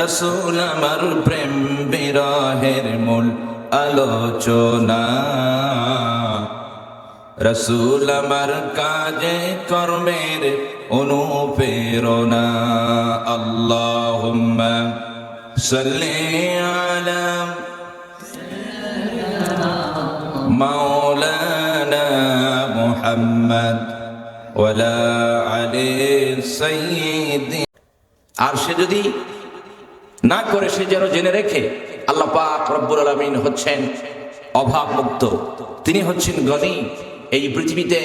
রসুল আমার প্রেম বিরহের মূল আলোচনা, রসুল আমার কাজে কর্মের অনুপ্রেরণা। আল্লাহুম্মা সাল্লি আলা মাওলানা মুহাম্মদ ওয়ালা আলি সাইয়্যিদি। আর সে যদি না করে, সে যেন জেনে রেখে আল্লাহ পাক রব্বুল আলামিন হচ্ছেন অভাব মুক্ত, তিনি হচ্ছেন গনি। এই পৃথিবীতে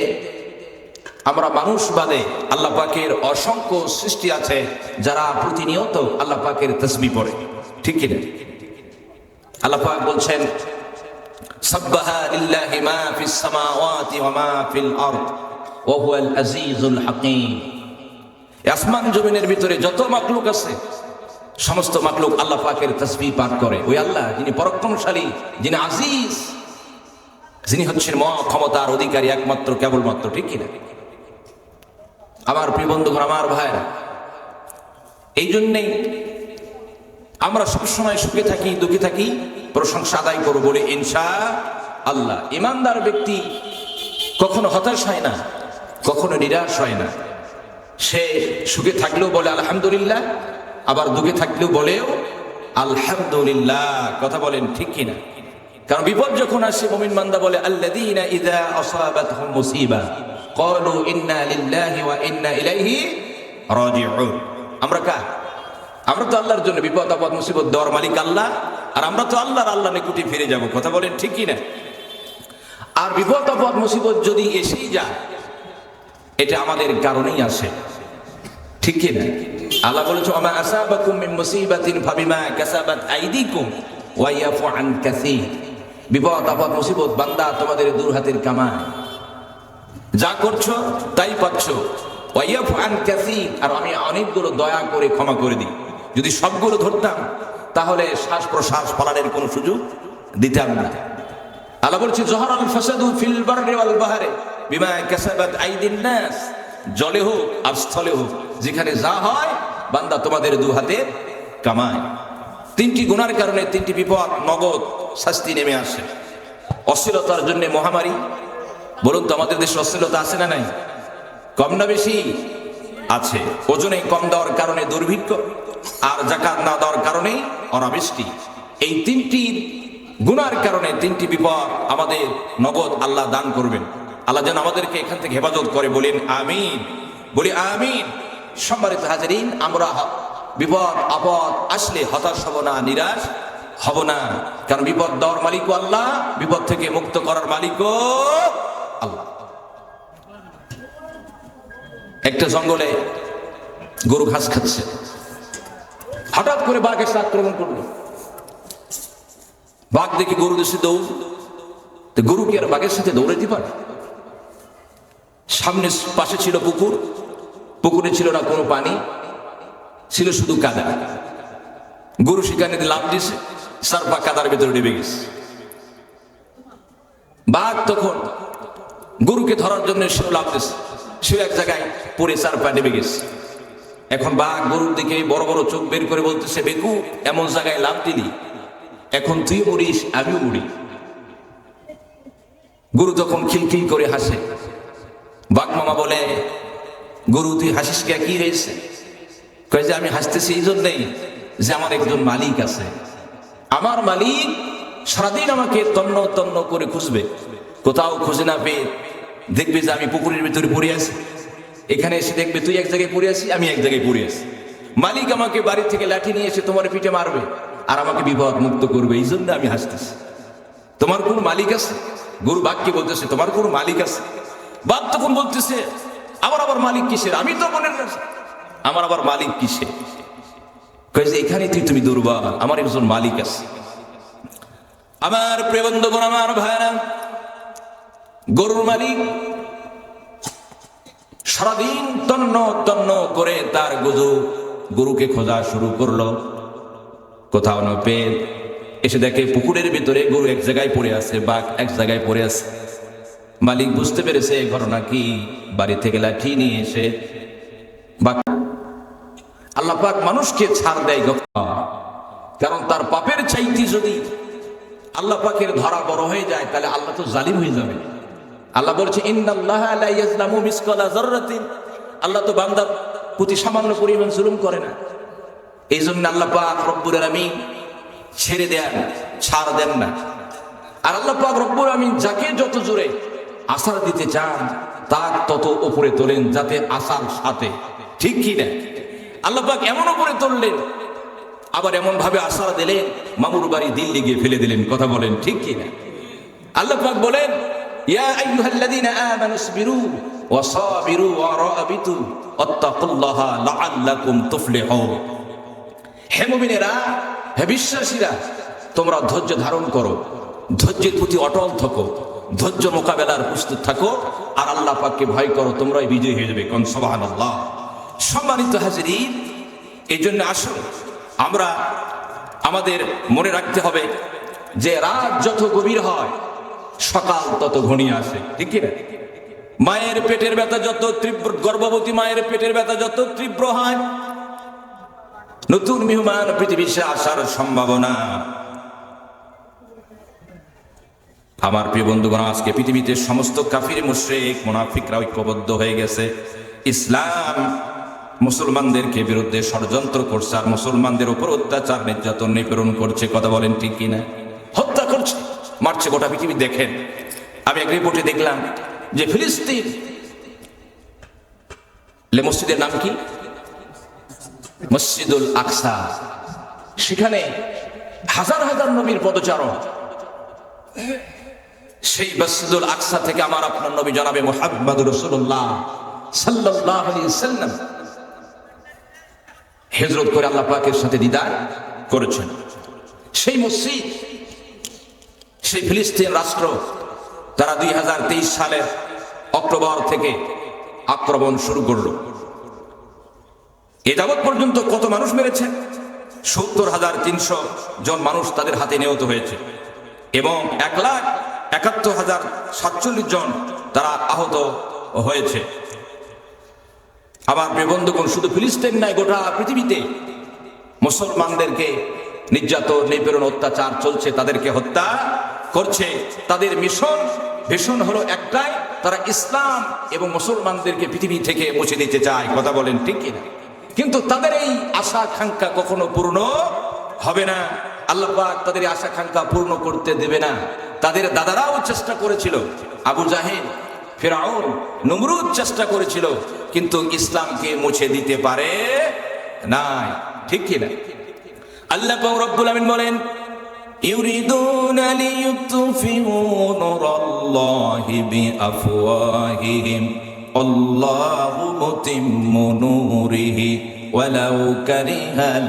আমরা মানুষ বাদে আল্লাহ পাকের অসংখ্য সৃষ্টি আছে যারা প্রতিনিয়ত আল্লাহ পাকের তাসবিহ পড়ে, ঠিক কি না? আল্লাহ পাক বলছেন সাব্বাহা লিল্লাহি মা ফিস সামাওয়াতি ওয়া মা ফিল আরদ ওয়া হুয়াল আজিজুল হাকীম। আসমান জমিনের ভিতরে যত মাখলুক আছে, সমস্ত মাখলুক আল্লাহ পাকের তাসবিহ পাঠ করে। ওই আল্লাহ যিনি পরাক্রমশালী, যিনি আজিজ, যিনি হচ্ছেন মহা ক্ষমতার অধিকারী একমাত্র, কেবলমাত্র, ঠিক কিনা? আমার প্রিয় বন্ধুগণ, আমার ভাইরা, এই জন্যেই আমরা সবসময় সুখে থাকি, দুঃখে থাকি, প্রশংসা আদায় করবো বলে ইনশাআল্লাহ। ইমানদার ব্যক্তি কখনো হতাশ হয় না, কখনো নিরাশ হয় না। সে সুখে থাকলেও বলে আলহামদুলিল্লাহ, আবার দুঃখে থাকলেও বলেও আলহামদুলিল্লাহ। কথা বলেন ঠিক কিনা? কারণ বিপদ যখন আসে, মুমিন বান্দা বলে আল্লাযীনা ইযা আসাবাতহুম মুসিবা ক্বালু ইন্না লিল্লাহি ওয়া ইন্না ইলাইহি রাজিউন। আমরা তো আল্লাহর জন্য, বিপদ আপদ মুসিবত দেওয়ার মালিক আল্লাহ, আর আমরা তো আল্লাহর নিকটে ফিরে যাব। কথা বলেন ঠিক কিনা? আর বিপদ আপদ মুসিবত যদি এসেই যায়, এটা আমাদের কারণেই আসে, ঠিক কিনা? আল্লাহ বলেছে ওমা আসাবাকুম মিন মুসিবাতিন ফাবিমা কাসাবাত আইদিকুম ওয়া ইয়াফু আন কাসীর। বিপদ আপদ মুসিবত বান্দা তোমাদের দুই হাতের কামাই, যা করছো তাই পাচ্ছো। ওয়া ইয়াফু আন কাসীর, আর আমি অনেকগুলো দয়া করে ক্ষমা করে দিই। যদি সবগুলো ধরতাম তাহলে শ্বাস প্রশ্বাস ফলানোর কোনো সুযোগ দিতাম না। আল্লাহ বলছে জহরাল ফাসাদু ফিল বাররি ওয়াল বাহরি বিমা কাসাবাত আইদিন নাস। জলে হোক আর স্থলে হোক, যেখানে যা হয় বান্দা তোমাদের দু হাতে কামায়। তিনটি গুনার কারণে তিনটি বিপদ, নগদ শাস্তি নেমে আসে। অশ্লীলতার জন্য মহামারী। বলুন তো, আমাদের দেশে অশ্লীলতা আছে না নাই? কম না বেশি? আছে। ওজনে কম দেওয়ার কারণে দুর্ভিক্ষ, আর যাকাত না দেওয়ার কারণে অনাবৃষ্টি। এই তিনটি গুনার কারণে তিনটি বিপদ আমাদের নগদ আল্লাহ দান করবেন। আল্লাহ যেন আমাদেরকে এখান থেকে হেফাজত করে, বলেন আমিন। বলি আমিন। সম্মানিত হাজারিন, আমরা বিপদ আপদ আসলে হতাশ হব না, নিরাশ হব না। কারণ বিপদ দেওয়ার মালিকও আল্লাহ, বিপদ থেকে মুক্ত করার মালিকও আল্লাহ। একটা জঙ্গলে গরু ঘাস খাচ্ছে, হঠাৎ করে বাঘ এসে আক্রমণ করলো। বাঘ দেখে গরু দেশে দৌড়। গরু কি আর বাঘের সাথে দৌড়াইতে পারে? সামনে পাশে ছিল পুকুর, পুকুরে ছিল না কোনো পানি, ছিল শুধু কাদা। গরু সেখানে লাফ দিছে, সারপা কাদার ভেতরে ডুবে গেছে। বাঘ তখন গরুকে ধরার জন্য সেও লাফ দিছে, সেও এক জায়গায় পড়ে সারপা ডুবে গেছে। এখন বাঘ গরুর দিকে বড় বড় চোখ বের করে বলতেছে, বেকু, এমন জায়গায় লাফ দিলি, এখন তুই মরিস, আমিও মরি। গরু তখন খিলখিল করে হাসে। বাঘ মামা বলে, গরু তুই হাসিস কে, কি হয়েছে? কয় যে আমি হাসতেছি এই জন্যই যে আমার একজন মালিক আছে। আমার মালিক সারাদিন আমাকে তন্ন তন্ন করে খুঁজবে, কোথাও খুঁজে না পেয়ে দেখবে যে আমি পুকুরের ভিতরে পড়ে আছি। এখানে এসে দেখবে তুই এক জায়গায় পড়ে আছি, আমি এক জায়গায় পড়ে আছি। মালিক আমাকে বাড়ি থেকে লাঠি নিয়ে এসে তোমার পিঠে মারবে আর আমাকে বিপদ মুক্ত করবে। এই জন্য আমি হাসতেছি। তোমার কোন মালিক আছে? গরু বাঘকে বলতেছে তোমার কোন মালিক আছে? বাঘ তখন বলতেছে আমার আবার মালিক কিসের? আমি তো মনে রাখছি, আমার আবার মালিক কিসের? কয়েছে এখানে তুমি দুর্বল, আমার একজন মালিক আছে। আমার প্রিয় বন্ধুগণ, আমার ভাইরা, গরুর মালিক সারাদিন তন্ন তন্ন করে তার গরুকে খোঁজা শুরু করলো। কোথাও না পেয়ে এসে দেখে পুকুরের ভিতরে গরু এক জায়গায় পড়ে আছে, বাঘ এক জায়গায় পড়ে আছে। মালিক বুঝতে পেরেছে ঘটনা কি, বাড়ি থেকে লাঠি নিয়ে এসে আল্লাহ পাক মানুষকে ছাড় দেয় গো, কারণ তার পাপের চাইতে যদি আল্লাহ পাকের ধরা বড় হয়ে যায় তাহলে আল্লাহ তো জালিম হয়ে যাবে। আল্লাহ বলছে ইন্নাল্লাহা লা ইয়াজলামু মিসকালা যাররাতিন, আল্লাহ তো বান্দার প্রতি সামান্য পরিমাণ জুলুম করে না। এই জন্য আল্লাহ পাক রব্বুল আলামিন ছেড়ে দেন, ছাড় দেন না। আর আল্লাহ পাক রব্বুল আলামিন যাকে যত জোরে আসার দিতে চান তার তত উপরে তোলেন, যাতে আসার সাথে, ঠিক কি না? আল্লাহ পাক এমন উপরে তুললেন, আবার এমন ভাবে আসার দিলেন মামুর বাড়ি দিল্লি গিয়ে ফেলে দিলেন। কথা বলেন ঠিক কি না? আল্লাহ পাক বলেন ইয়া আইয়ুহাল্লাযীনা আমানুসবিরু ওয়া সাবিরু ওয়া রাবিতু ওয়াত্তাকুল্লাহা লাআল্লাকুম তুফলিহুন। হে মুমিনেরা, হে বিশ্বাসীরা, তোমরা ধৈর্য ধারণ করো, ধৈর্যের প্রতি অটল থাকো, ধৈর্য মোকাবেলার প্রস্তুত থাকো, আর আল্লাহ পাককে ভয় করো, তোমরাই বিজয়ী হয়ে যাবে। কোন সুবহানাল্লাহ। সম্মানিত হাজিরিন, এই জন্য আসুন আমরা আমাদের মনে রাখতে হবে যে রাত যত গভীর হয় সকাল তত ঘনিয়ে আসে, ঠিক কি না? মায়ের পেটের ব্যথা যত তীব্র, গর্ভবতী মায়ের পেটের ব্যথা যত তীব্র হয়, নতুন মেহমান পৃথিবীতে আসার সম্ভাবনা। আমার প্রিয় বন্ধুগণ, আজকে পৃথিবীতে সমস্ত কাফির মুশরিক মুনাফিকরা ঐক্যবদ্ধ হয়ে গেছে। ইসলাম মুসলমানদেরকে বিরুদ্ধে ষড়যন্ত্র করছে, আর মুসলমানদের উপর অত্যাচার নির্যাতন নিপীড়ন করছে। কথা বলেন ঠিক কিনা? হত্যা করছে, মারছে গোটা পৃথিবী। দেখেন, আমি এক রিপোর্টে দেখলাম যে ফিলিস্তিন মসজিদের নাম কি? মসজিদুল আকসা। সেখানে হাজার হাজার নবীর পদচারণ। সেই মসজিদুল আকসা থেকে আমার আপনার নবী জনাবে মুহাম্মদুর রাসূলুল্লাহ সাল্লাল্লাহু আলাইহি ওয়াসাল্লাম হিজরত করে আল্লাহ পাকের সাথে দিদার করেছেন। সেই মসজিদ, সেই ফিলিস্তিন রাষ্ট্র, তারা 2023 সালের অক্টোবর থেকে আক্রমণ শুরু করলো। এ যাবৎ পর্যন্ত কত মানুষ মেরেছে? 70,300 জন মানুষ তাদের হাতে নিহত হয়েছে, এবং 1,71,047 জন তারা আহত হয়েছে। আমার প্রিয় বন্ধুগণ, শুধু ফিলিস্তিন নয়, গোটা পৃথিবীতে মুসলমানদেরকে নির্যাতন, নিপীড়ন, অত্যাচার চলছে, তাদেরকে হত্যা করছে। তাদের ভীষণ হলো একটাই, তারা ইসলাম এবং মুসলমানদেরকে পৃথিবী থেকে মুছে দিতে চায়। কথা বলেন ঠিক কিনা? কিন্তু তাদের এই আশা আকাঙ্ক্ষা কখনো পূর্ণ হবে না। আল্লাহ পাক তাদের আশা আকাঙ্ক্ষা পূর্ণ করতে দেবে না। তাদের দাদারাও চেষ্টা করেছিল, আবু জাহেল, ফিরআউন, নমরুদ চেষ্টা করেছিল, কিন্তু ইসলামকে মুছে দিতে পারে নাই, ঠিক কিনা? আল্লাহ পাক রব্বুল আমিন বলেন ইউরিদুনা লিইউতফিউ নূরাল্লাহি বিআফওয়াহিহিম আল্লাহু মুতিম্মু নূরিহি ওয়ালাউ কারিহাল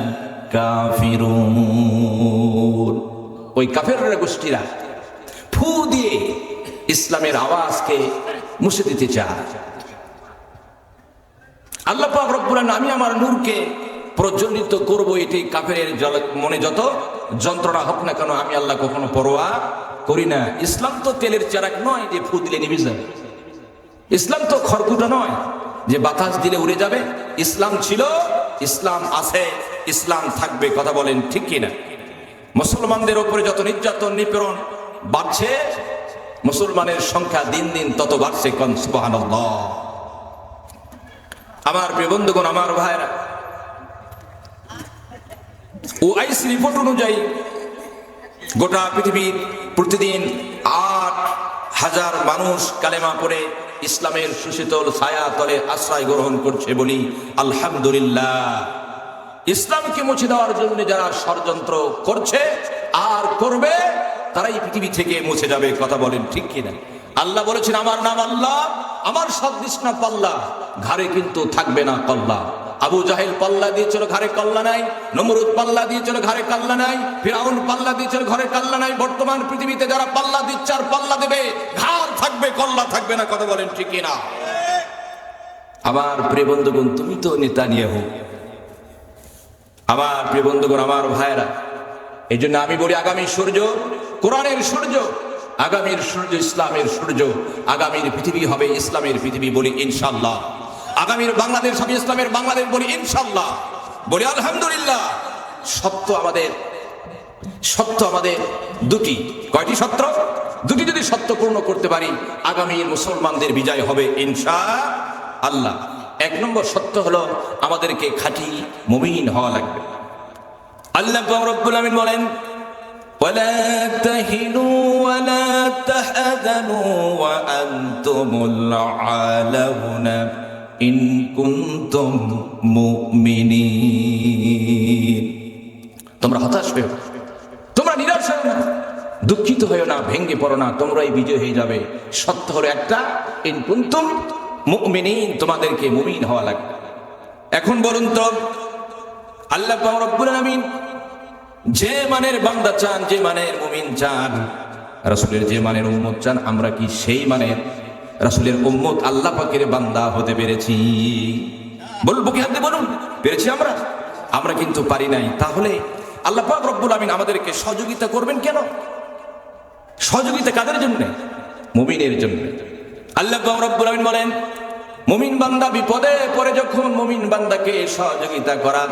কাফিরুন। ওই কাফেররা গোষ্ঠীরা ফু দিয়ে ইসলামের আওয়াজকে মুছে দিতে চায়। আল্লাহ পাক রব্বুল আলামিন আমি আমার নূরকে প্রজ্বলিত করব, এটি কাফেরের মনে যত যন্ত্রণা হোক না কেন, আমি আল্লাহ কখনো পরোয়া করি না। ইসলাম তো তেলের চারাক নয় যে ফু দিলে নিভে যাবে। ইসলাম তো খড়কুটা নয় যে বাতাস দিলে উড়ে যাবে। ইসলাম ছিল, ইসলাম আছে, ইসলাম থাকবে। কথা বলেন ঠিক কিনা? মুসলমানদের উপরে যত নির্যাতন, নিপীড়ন বাড়ছে, মুসলমানের সংখ্যা দিন দিন তত বাড়ছে। কোন সুবহানাল্লাহ। আমার প্রিয় বন্ধুগণ, আমার ভাইরা, ওআইসি রিপোর্ট অনুযায়ী গোটা পৃথিবীর প্রতিদিন 8,000 মানুষ কালেমা পড়ে ইসলামের সুশীতল ছায়া তলে আশ্রয় গ্রহণ করছে। বলি আলহামদুলিল্লাহ। ইসলামকে মুছে দেওয়ার জন্য যারা ষড়যন্ত্র করছে আর করবে, তারাই পৃথিবী থেকে মুছে যাবে। কথা বলেন ঠিক কিনা? আল্লাহ বলেছেন আমার নাম আল্লাহ, আমার সদৃশ না পাল্লা, ঘাড়ে কিন্তু থাকবে না কল্লা। আবু জাহেল পাল্লা দিয়েছিল, ঘাড়ে কল্লা নাই। নমরুদ পাল্লা দিয়েছিল, ঘাড়ে কাল্লা নাই। ফিরআউন পাল্লা দিয়েছিল, ঘরে কাল্লা নাই। বর্তমান পৃথিবীতে যারা পাল্লা দিচ্ছে আর পাল্লা দেবে, ঘাড় থাকবে, কল্লা থাকবে না। কথা বলেন ঠিক কিনা? আমার প্রিয় বন্ধুগণ, তুমি তো নেতানিয়াহু। আমার প্রিয় বন্ধুগণ, আমার ভাইয়েরা, এই জন্য আমি বলি আগামী সূর্য কোরআনের সূর্য, আগামীর সূর্য ইসলামের সূর্য, আগামীর পৃথিবী হবে ইসলামের পৃথিবী। বলি ইনশাআল্লাহ। আগামীর বাংলাদেশ হবে ইসলামের বাংলাদেশ। বলি ইনশাআল্লাহ। বলি আলহামদুলিল্লাহ। সত্য আমাদের দুটি, কয়টি সত্য? দুটি যদি সত্য পূর্ণ করতে পারি আগামীর মুসলমানদের বিজয় হবে ইনশাআল্লাহ। এক নম্বর সত্য হলো আমাদেরকে খাঁটি মুমিন হওয়া লাগবে। আল্লাহ রাব্বুল আমিন বলেন, ওয়ালা তাহিনু ওয়ালা তাহজানু ওয়া আনতুমুল আলাউনা ইন কুনতুম মুমিনিন। তোমরা হতাশ হয়ো না, তোমরা নিরাশ হয়ো না, দুঃখিত হয়ো না, ভেঙে পড়ো না, তোমরাই বিজয় হয়ে যাবে। সত্য হলো একটা, ইন কুনতুম মুমিনিন, তোমাদেরকে মুমিন হওয়া লাগবে। এখন বলুন তো আল্লাহ রাব্বুল আমিন যে মানের বান্দা চান, যে মানের মুমিন চান, রাসূলের যে মানের উম্মত চান, আমরা কি সেই মানের রাসূলের উম্মত আল্লাহ পাকের বান্দা হতে পেরেছি? বলবো কি হাতে বলুন, পেরেছি আমরা? আমরা কিন্তু পারি নাই। তাহলে আল্লাহ পাক রব্বুল আমিন আমাদেরকে সহযোগিতা করবেন কেন? সহযোগিতা কাদের জন্য? মুমিনের জন্য। আল্লাহ পাক রব্বুল আমিন বলেন, মুমিন বান্দা বিপদে পড়ে যখন মুমিন বান্দাকে সহযোগিতা করা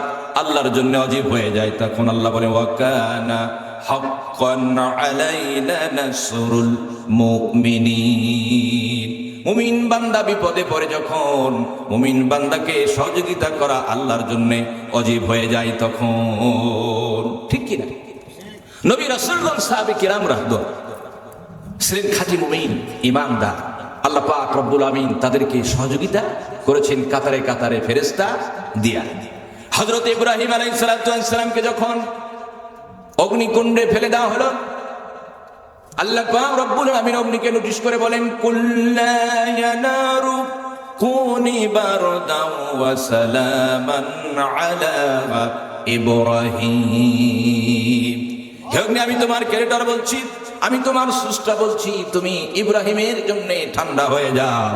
আল্লাহর জন্য ওয়াজিব হয়ে যায়, তখন আল্লাহ বলে, ওয়া কানা হাক্কান আলাইনা নাসরুল মুমিনিন। মুমিন বান্দা বিপদে পড়ে যখন মুমিন বান্দাকে সহযোগিতা করা আল্লাহর জন্য ওয়াজিব হয়ে যায় তখন। ঠিক কি না? নবী রাসূলগণ সাহাবে কিরাম রাহমাতুল্লাহ ছিলেন খাঁটি মুমিন, ঈমানদার। আল্লাহ পাক রব্বুল আমিন তাদেরকে সহযোগিতা করেছেন কাতারে কাতারে ফেরেশতা দিয়া। হযরত ইব্রাহিম আলাইহিস সালামকে যখন অগ্নিকুণ্ডে ফেলে দেওয়া হলো, আল্লাহ পাক রব্বুল আমিন অগ্নিকে নোটিশ করে বলেন, কুল্লা ইয়া নারু কুনি বারদান ওয়া সালামান আলা ইব্রাহিম। হে অগ্নি, আমি তোমার ক্যারেক্টার বলছি, আমি তোমার স্রষ্টা বলছি, তুমি ইব্রাহিমের জন্য ঠান্ডা হয়ে যাও।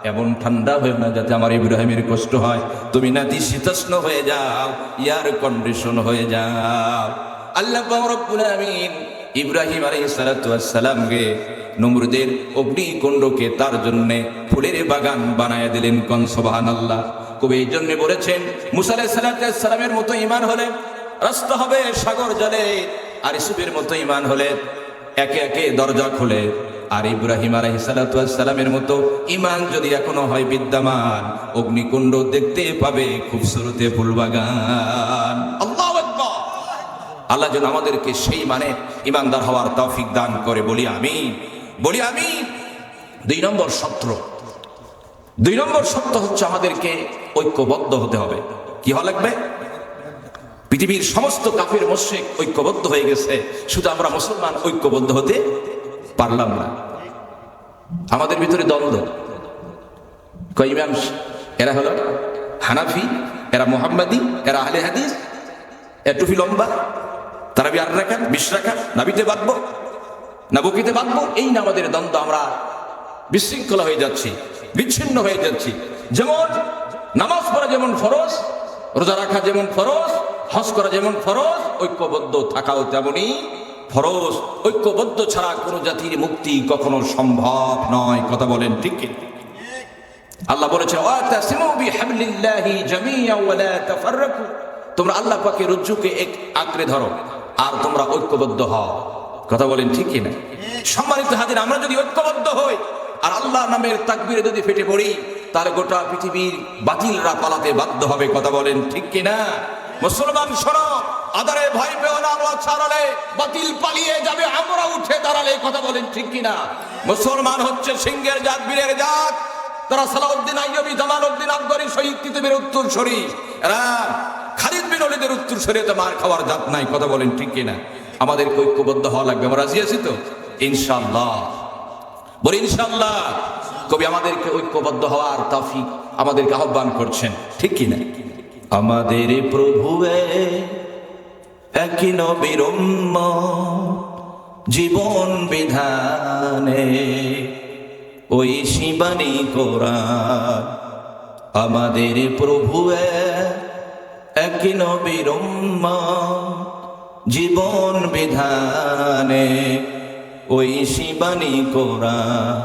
এমন ঠান্ডা হয়ে না যাতে আমার ইব্রাহিমের কষ্ট হয়, তুমি নাতিশীতোষ্ণ হয়ে যাও, এয়ার কন্ডিশন হয়ে যাও। আল্লাহ পাক রব্বুল আমিন ইব্রাহিম আলাইহিস সালামকে নমরুদের অগ্নিকুণ্ডকে তার জন্য ফুলের বাগান বানায় দিলেন। কোন সুবহানাল্লাহ। কবি এই জন্য বলেছেন, মুসা আলাইহিস সালামের মতো ঈমান হলে রাস্তা হবে সাগর জলে, আর ইউসুফের মতো ঈমান হলে একে একে দরজা খুলে। আর ইব্রাহিম আলাইহিস সালামের মতো ঈমান যদি এখনো হয় বিদ্যমান, অগ্নিকুণ্ড দেখতে পাবে, খুবসুরতে ফুলবাগান। আল্লাহু আকবার। আল্লাহ যেন আমাদেরকে সেই মানে ঈমানদার হওয়ার তৌফিক দান করে। বলি আমিন, বলি আমিন। দুই নম্বর সত্য হচ্ছে আমাদেরকে ঐক্যবদ্ধ হতে হবে। কি হওয়া লাগবে? পৃথিবীর সমস্ত কাফের মুশরিক ঐক্যবদ্ধ হয়ে গেছে, শুধু আমরা মুসলমান ঐক্যবদ্ধ হতে পারলাম না। আমাদের ভিতরে দ্বন্দ্ব। কয় ইমাম? এরা হলো হানাফি, এরা মুহাম্মাদি, এরা আহলে হাদিস, এরা টুপি লম্বা, তারাবি 8 রাকাত 20 রাকাত, নাবিতে বাঁধবো না বকিতে বাঁধবো, এই না আমাদের দ্বন্দ্ব। আমরা বিশৃঙ্খলা হয়ে যাচ্ছি, বিচ্ছিন্ন হয়ে যাচ্ছি। যেমন নামাজ পড়া যেমন ফরজ, রোজা রাখা যেমন ফরজ, হজ করা যেমন ফরজ, ঐক্যবদ্ধ থাকাও তেমনই ফরজ। ঐক্যবদ্ধ ছাড়া কোন জাতির মুক্তি কখনো সম্ভব নয়। কথা বলেন ঠিক কি? আল্লাহ বলেছেন, ওয়াতাসিমু বিহাবলিল্লাহি জামিআন ওয়া লা তাফাররাকু। তোমরা আল্লাহ পাকের রজ্জুকে এক আঁকড়ে ধরো আর তোমরা ঐক্যবদ্ধ হও। কথা বলেন ঠিক কি না? সম্মানিত হাজির, আমরা যদি ঐক্যবদ্ধ হই আর আল্লাহ নামের তাকবীরে যদি ফেটে পড়ি, তাহলে গোটা পৃথিবীর বাতিলরা পালাতে বাধ্য হবে। কথা বলেন ঠিক কি না? মুসলমান শোনো, আদারে ভয় পেও না, আল্লাহ ছাড়ালে বাতিল পালিয়ে যাবে, আমরা উঠে দাঁড়ালে। কথা বলেন ঠিক কি না? মুসলমান হচ্ছে সিংহের জাত, বীরের জাত। তারা সালাউদ্দিন আইয়ুবী, জামালউদ্দিন আফগারি, শহীদ তিতুমীর উত্তরসূরি। এরা খালিদ বিন ওলীদের উত্তরসূরিতে মার খাওয়ার জাত নাই। কথা বলেন ঠিক কি না? আমাদের ঐক্যবদ্ধ হওয়া লাগবে। আমরা রাজি আছি তো? ইনশাআল্লাহ, বলি ইনশাআল্লাহ। কবি আমাদেরকে ঐক্যবদ্ধ হওয়ার তৌফিক আমাদেরকে আহ্বান করছেন, ঠিক কি না? আমাদের প্রভু একই নবীর উম্মত, জীবন বিধানে ওই শিবানী কোরআন। আমাদের প্রভু একই নবীর উম্মত, জীবন বিধানে ওই শিবানী কোরআন।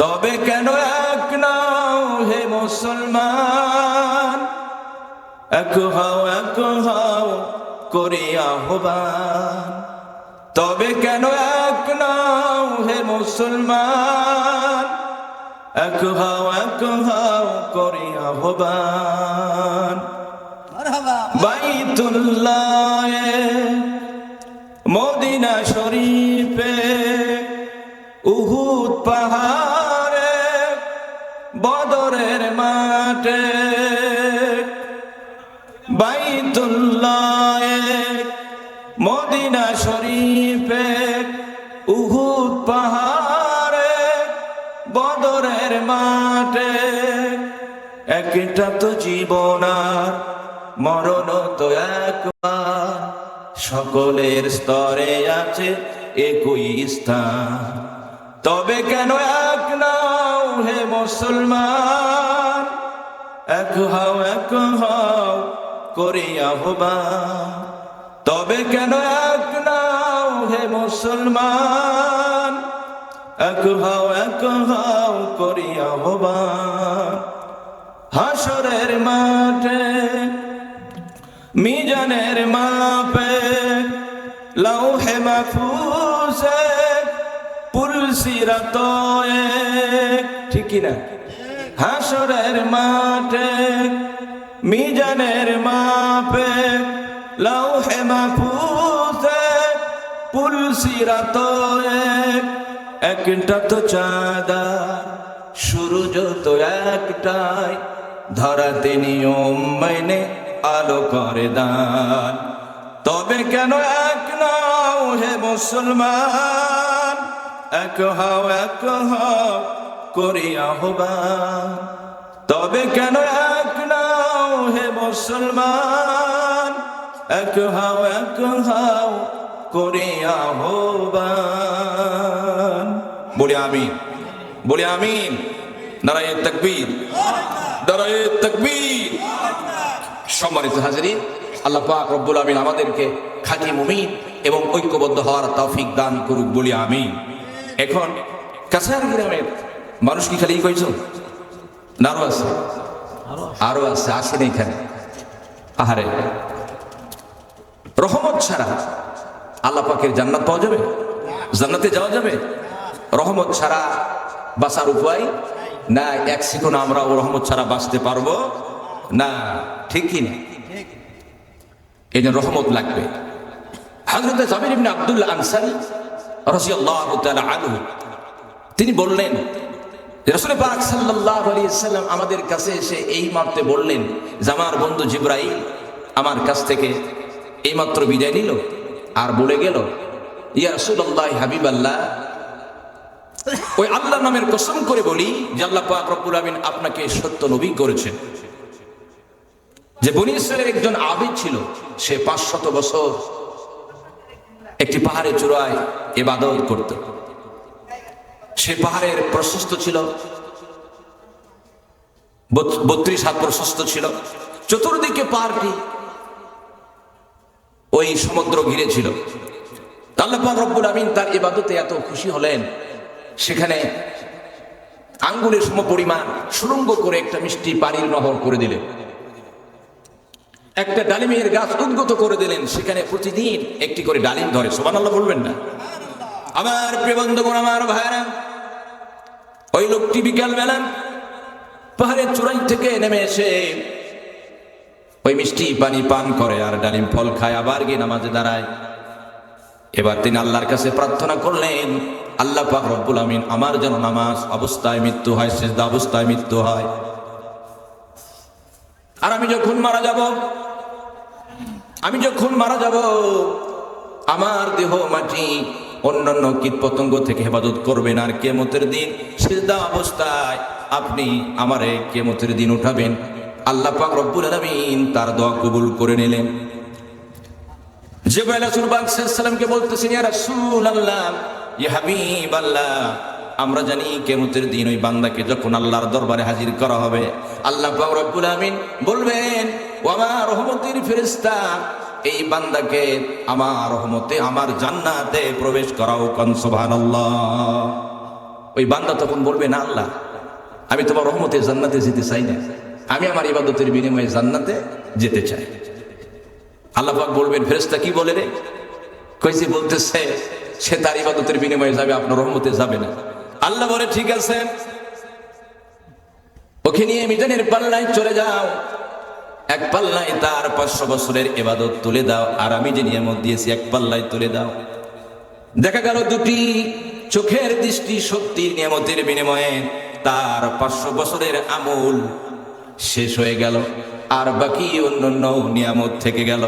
তবে কেন এক নাও হে মুসলমান, এক হও করি আহ্বান। তবে কেন এক নাও হে মুসলমান, এক হও করি আহ্বান। বাইতুল্লাহে মদিনা শরীফে উহুদ পাহাড়ে বদরের মাঠে, বাইতুল্লাহে মদিনা শরীফে উহুদ পাহাড়ে বদরের মাঠে। একটা তো জীবন আর মরণ তো একবার, সকলের স্তরে আছে একই স্থান। তবে কেন এক নাও হে মুসলমান, এক হও করি আহ্বান। তবে কেন এক নাও হে মুসলমান, এক হও করি আহ্বান। হাসরের মাঠে মিজানের মাপে লৌহে মাহফুজে পুলসিরাত ঠিক কি না? হাসরের মাঠে মিজানের মাপে লৌহে মাহফুজে পুলসিরাত একটা তো চাঁদা সূরজ তো একটাই, ধরাতে নিয়ম মেনে আলো করে দান। তবে কেন এক নাও হে মুসলমান, এক হও করি আহ্বান। তবে কেন এক নাও হে মুসলমান, এক হও করি আহ্বান। বলি আমিন, বলি আমিন। নারায়ে তাকবীর, নারায়ে তাকবীর। সম্মানিত হাজিরিন, আল্লাহ পাক রব্বুল আমিন আমাদেরকে খাঁটি মুমিন এবং ঐক্যবদ্ধ হওয়ার তৌফিক দান করুক, বলি আমিন। এখন কাছাড় গ্রামের মানুষ কি খালি কইছ না আরো আছে? আরো আছে, আসেন এখানে। আহারে, রহমত ছাড়া আল্লাহ পাকের জান্নাত পাওয়া যাবে? জান্নাতে যাওয়া যাবে? রহমত ছাড়া বাঁচার উপায় না। এক সেকেন্ড আমরা ও রহমত ছাড়া বাঁচতে পারবো না, ঠিক কি না? এই জন্য রহমত লাগবে। হযরত জাবির ইবনে আব্দুল্লাহ আনসারী রাদিয়াল্লাহু তাআলা আনহু তিনি বললেন, রাসূল পাক সাল্লাল্লাহু আলাইহি ওয়াসাল্লাম আমাদের কাছে এসে এই মাত্র বললেন যে আমার বন্ধু জিবরাইল আমার কাছ থেকে এইমাত্র বিদায় নিল আর বলে গেল, ইয়া রাসূলুল্লাহ হাবিবাল্লাহ, ওই আল্লাহর নামের কসম করে বলি যে আল্লাহ পাক রব্বুল আমিন আপনাকে সত্য নবী করেছেন। যে বনী ইসরাইলের একজন আবিদ ছিল, সে 500 বছর একটি পাহাড়ের চূড়ায় ইবাদত করত। সে পাহাড়ের প্রশস্ত ছিল 32 হাত প্রশস্ত ছিল, চতুর্দিকে পাহাড়টি ওই সমুদ্র ঘিরে ছিল। আল্লাহ পাক রব্বুল আমিন তার ইবাদতে এত খুশি হলেন, সেখানে আঙ্গুলের সমপরিমাণ সুড়ঙ্গ করে একটা মিষ্টি পানির নহর করে দিলেন, একটা ডালিমের গাছ উদ্গত করে দিলেন, সেখানে প্রতিদিন একটি করে ডালিম ধরে। সুবহানাল্লাহ বলবেন না? আমার প্রিয় বন্ধুগণ, আমার ভাইরা, ওই লোকটি বিকাল বেলা পাহাড়ের চূড়াই থেকে নেমে এসে ওই মিষ্টি পানি পান করে আর ডালিম ফল খায়, আবার গিয়ে নামাজে দাঁড়ায়। এবার তিনি আল্লাহর কাছে প্রার্থনা করলেন, আল্লাহ পাক রব্বুল আমিন আমার যেন নামাজ অবস্থায় মৃত্যু হয়, সিজদা অবস্থায় মৃত্যু হয়, আর আমি যখন মারা যাব আমার দেহ মাটি অন্যান্য কীট পতঙ্গ থেকে হেফাজত করবেন, আর কিয়ামতের দিন সিজদা অবস্থায় আপনি আমারে কিয়ামতের দিন উঠাবেন। আল্লাহ পাক রব্বুল আলামিন তার দোয়া কবুল করে নিলেন। জিবরাইল রাসূল পাক সাল্লাল্লাহু আলাইহি ওয়াসাল্লামকে বলতেছেন, ইয়া রাসূলুল্লাহ, ইয়া হাবিবাল্লাহ, আমরা জানি কিয়ামতের দিন ওই বান্দাকে যখন আল্লাহর দরবারে হাজির করা হবে, আল্লাহ পাক রব্বুল আমিন বলবেন, ও আমার রহমতের ফেরেশতা, এই বান্দাকে আমার রহমতে আমার জান্নাতে প্রবেশ করাও। কোন সুবহানাল্লাহ। ওই বান্দা তখন বলবে, না আল্লাহ, আমি তোমার রহমতে জান্নাতে যেতে চাই না, আমি আমার ইবাদতের বিনিময়ে জান্নাতে যেতে চায়। আল্লাহ পাক বলবেন, ফেরেশতা কি বলে রে? কইছে বলতেছে সে তার ইবাদতের বিনিময়ে যাবে, আপনার রহমতে যাবে না। আল্লাহ বলে ঠিক আছে, ওকে নিয়ে মিজানের পাল্লায় চলে যাও, এক পাল্লায় তার 500 বছরের ইবাদত তুলে দাও, আর আমি যে নিয়ামত দিয়েছি এক পাল্লায় তুলে দাও। দেখা গেল দুটি চোখের দৃষ্টি শক্তির নিয়ামতের বিনিময়ে তার 500 বছরের আমল শেষ হয়ে গেল, আর বাকি অন্যান্য নিয়ামত থেকে গেল।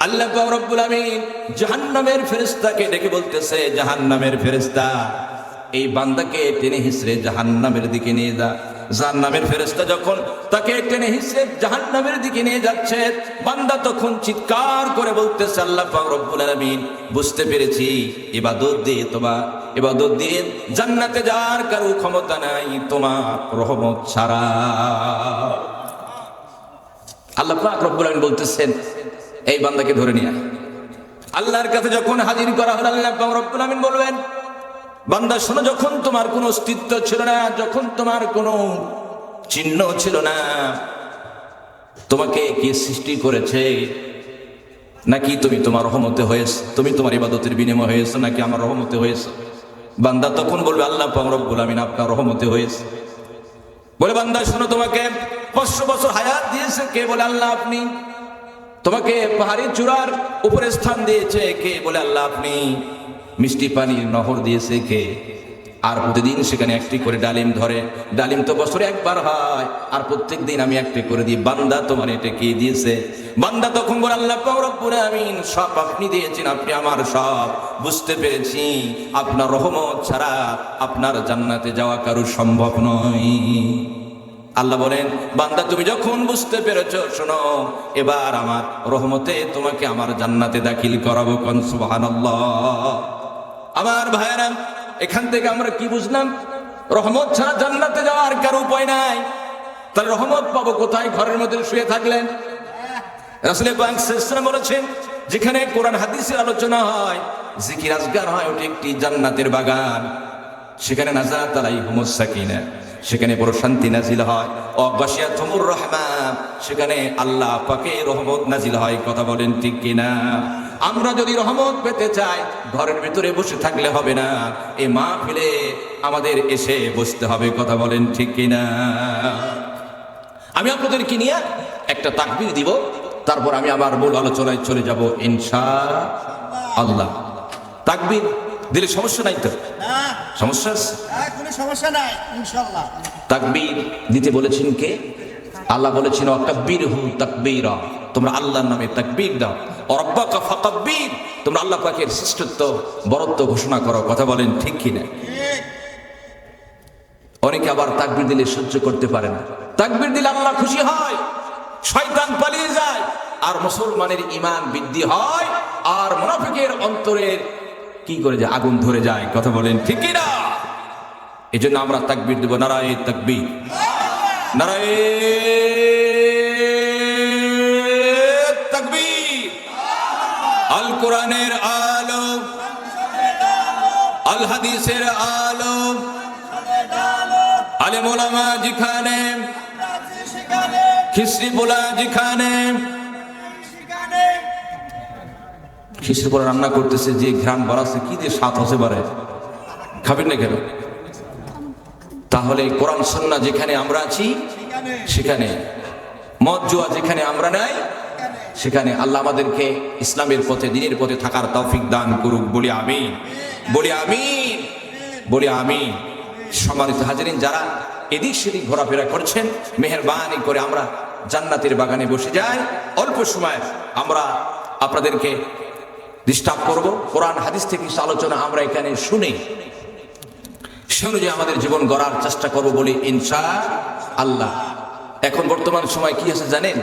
আল্লাহ পাক রব্বুল আমিন জাহান্নামের ফেরেশতাকে ডেকে বলতেছে, জাহান্নামের ফেরেশতা, এই বান্দাকে টেনে হিঁচড়ে জাহান্নামের দিকে নিয়ে যা। জাহান্নামের ফেরেশতা যখন তাকে টেনে হিঁচড়ে জাহান্নামের দিকে নিয়ে যাচ্ছে, বান্দা তখন চিৎকার করে বলতেছে, আল্লাহ পাক রব্বুল আলামিন, বুঝতে পেরেছি ইবাদত দিয়ে জান্নাতে যাওয়ার কারো ক্ষমতা নাই তোমার রহমত ছাড়া। আল্লাহ পাক রব্বুল আলামিন বলতেছেন, এই বান্দাকে ধরে নিয়ে আল্লাহর কাছে যখন হাজির করা হলো, আল্লাহ পাক রব্বুল আলামিন বলবেন, বান্দা শোনো, যখন তোমার কোনো অস্তিত্ব ছিল না, যখন তোমার কোনো চিহ্ন ছিল না, তোমাকে কে সৃষ্টি করেছে? নাকি তুমি তোমার রহমতে হয়েছ? তুমি তোমার ইবাদতের বিনিময় হয়েছ, নাকি আমার রহমতে হয়েছ? বান্দা তখন বলবে, আল্লাহ পাক রব্বুল আমিন আপনার রহমতে হয়েছে। বলে, বান্দা শোনো, তোমাকে 500 বছর হায়াত দিয়েছে কে? বলে, আল্লাহ আপনি। তোমাকে পাহাড়ি চূড়ার উপরে স্থান দিয়েছে কে? বলে, আল্লাহ আপনি। মিষ্টি পানির নহর দিয়েছে কে? আর প্রতিদিন সেখানে একটি করে ডালিম ধরে, ডালিম তো বছরে একবার হয়, আর প্রত্যেক দিন আমি একটি করে দিই। বান্দা তোমার এটা কে দিয়েছে? বান্দা তখন বলে, আল্লাহ পাক রব্বুল আমিন, সব আপনি দিয়েছেন, আপনি আমার সব। বুঝতে পেরেছি আপনার রহমত ছাড়া আপনার জান্নাতে যাওয়া কারো সম্ভব নয়। আল্লাহ বলেন, বান্দা তুমি যখন বুঝতে পেরেছো, শোনো, এবার আমার রহমতে তোমাকে আমার জান্নাতে দাখিল করাবো। কোন সুবহানাল্লাহ। আমার ভাইয়েরা, এখান থেকে আমরা কি বুঝলাম? রহমত ছাড়া জান্নাতে যাওয়ার কারো উপায় নাই। তাহলে রহমত পাবো কোথায়? ঘরের মধ্যে শুয়ে থাকলেন? রাসূল পাক সাল্লাল্লাহু আলাইহি ওয়াসাল্লাম বলেছেন, যেখানে কোরআন হাদিসের আলোচনা হয়, জিকির আজকার হয়, ওটি একটি জান্নাতের বাগান। সেখানে নাযাত আলাইহিমুস সাকিনা, সেখানে প্রশান্তি নাজিল হয়। অগাশিয়াতুমুর রাহমা, সেখানে আল্লাহ পাকের রহমত নাজিল হয়। কথা বলেন ঠিক কিনা? আমরা যদি রহমত পেতে চাই, ঘরের ভিতরে বসে থাকলে হবে না, এই মাহফিলে আমাদের এসে বসতে হবে। কথা বলেন ঠিক কিনা? আমি আপনাদেরকে নিয়ে একটা তাকবীর দিব, তারপর আমি আবার মূল আলোচনায় চলে যাব ইনশাআল্লাহ। তাকবীর দিলে সমস্যা নাই তো? সমস্যা আছে? কোনো সমস্যা নাই ইনশাআল্লাহ। তাকবীর দিতে বলেছেন কে? আল্লাহ বলেছেন, ওয়াকাব্বিরহু তাকবীরা, তোমরা আল্লাহর নামে তাকবীর দাও। রব্বাকা ফাকাব্বির, তোমরা আল্লাহ পাকের শ্রেষ্ঠত্ব বরত্ব ঘোষণা করো। কথা বলেন ঠিক কিনা? অনেকে আবার তাকবীর দিলে সহ্য করতে পারে না। তাকবীর দিলে আল্লাহ খুশি হয়, শয়তান পালিয়ে যায়, আর মুসলমানের ঈমান বৃদ্ধি হয়, আর মুনাফিকের অন্তরের কি করে যায়? আগুন ধরে যায়। কথা বলেন ঠিক কিনা? এই জন্য আমরা তাকবীর দেব। নারায়ে তাকবীর, নারায়ে তাকবীর। আল কোরআনের আলো, আল হাদিসের আলো, আলেম ওলামা যেখানে, খিসরি পোলা যেখানে, খিসরি পোলা রান্না করতেছে, যে ঘ্রাণ বাড়াচ্ছে, কি দিয়ে স্বাদ হতে পারে? খাবেন না কেন? তাহলে কোরআন সুন্নাহ যেখানে আমরা আছি সেখানে, মদ জুয়া যেখানে আমরা নাই সেখানে আল্লাহ আমাদেরকে ইসলামের পথে, দ্বীনের পথে থাকার তৌফিক দান করুক। বলি আমিন, বলি আমিন, বলি আমিন। সম্মানিত হাজিরিন, যারা এদিক সেদিক ঘোরাফেরা করছেন, মেহেরবানি করে আমরা জান্নাতের বাগানে বসে যাই। অল্প সময় আমরা আপনাদেরকে ডিস্টার্ব করব। কোরআন হাদিস থেকে আলোচনা আমরা এখানে শুনে সে অনুযায়ী আমাদের জীবন গড়ার চেষ্টা করব বলি ইনশাআল্লাহ। এখন বর্তমান সময় কি আছে জানেন?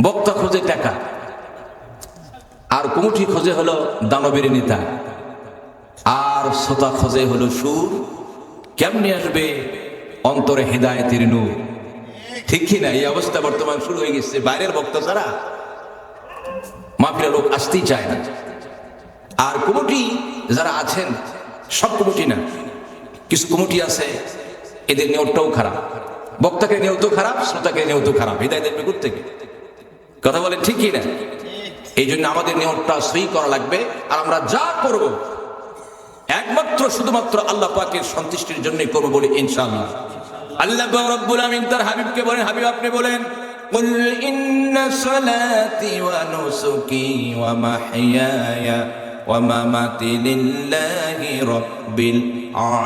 বক্তা খোঁজে টাকা, আর কমিটি খোঁজে হলো দানবীর নেতা, আর শ্রোতা খোঁজে হলো সুর। কেমনে আসবে অন্তরে হেদায়েতের নূর? ঠিক কি না? এই অবস্থা বর্তমান শুরু হয়ে গেছে। বাইরের বক্তা ছাড়া মাহফিলে লোক আসতেই চায় না। আর কমিটি যারা আছেন, সব কমিটি না, কিছু কমিটি আছে, এদের নিয়তটাও খারাপ। বক্তাকে নিয়ত খারাপ, শ্রোতাকে নিয়ত খারাপ। হেদায়েত আসবে কোথা থেকে? কথা বলেন ঠিক কি না? এই জন্য আমাদের নিয়তটা সই করা লাগবে। আর আমরা যা করব একমাত্র শুধুমাত্র আল্লাহ পাকের সন্তুষ্টির জন্যই করবো বলে ইনশাআল্লাহ। আল্লাহ রাব্বুল আমিন তার হাবিবকে বলেন, হাবিব আপনি বলেন, কুল ইন্না সালাতি ওয়া নুসুকি ওয়া মাহইয়ায়া ওয়া মামাতি লিল্লাহি রাব্বিল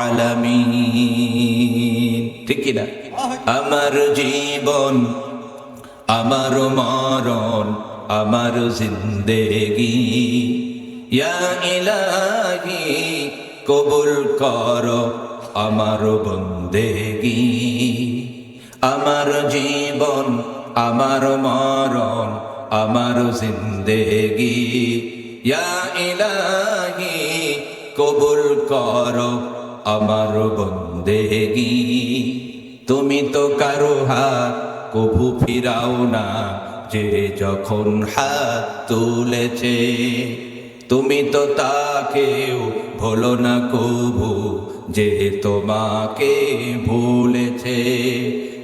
আলামিন। ঠিক কি না? আমার জীবন, আমার মরণ, আমার জিন্দেগি ইয়া ইলাহি কবুল করো আমার বন্দেগি। আমার জীবন, আমার মরণ, আমার জিন্দেগি ইয়া ইলাহি কবুল করো আমার বন্দেগি। তুমি তো কারো হাত কভু ফিরাও না, যে যখন হাত তুলেছে। তুমি তো তাকেও ভুলো না কভু, যে তোমাকে ভুলেছে।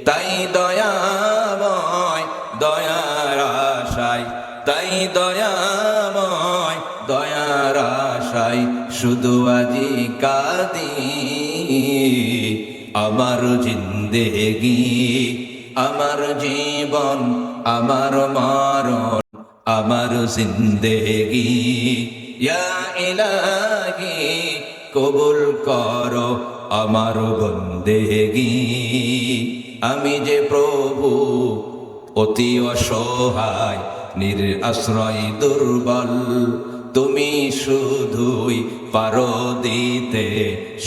তাই দয়াময় দয়ার আশায়, তাই দয়াময় দয়ার আশায় শুধু আজি কাঁদি। আমার জিন্দেগি, আমার জীবন, আমার মরণ, আমার জিন্দেগি ইয়া ইলাহি কবুল করো আমার বন্দেগি। আমি যে প্রভু অতি অসহায়, নিরাশ্রয় দুর্বল, তুমি শুধুই পারো দিতে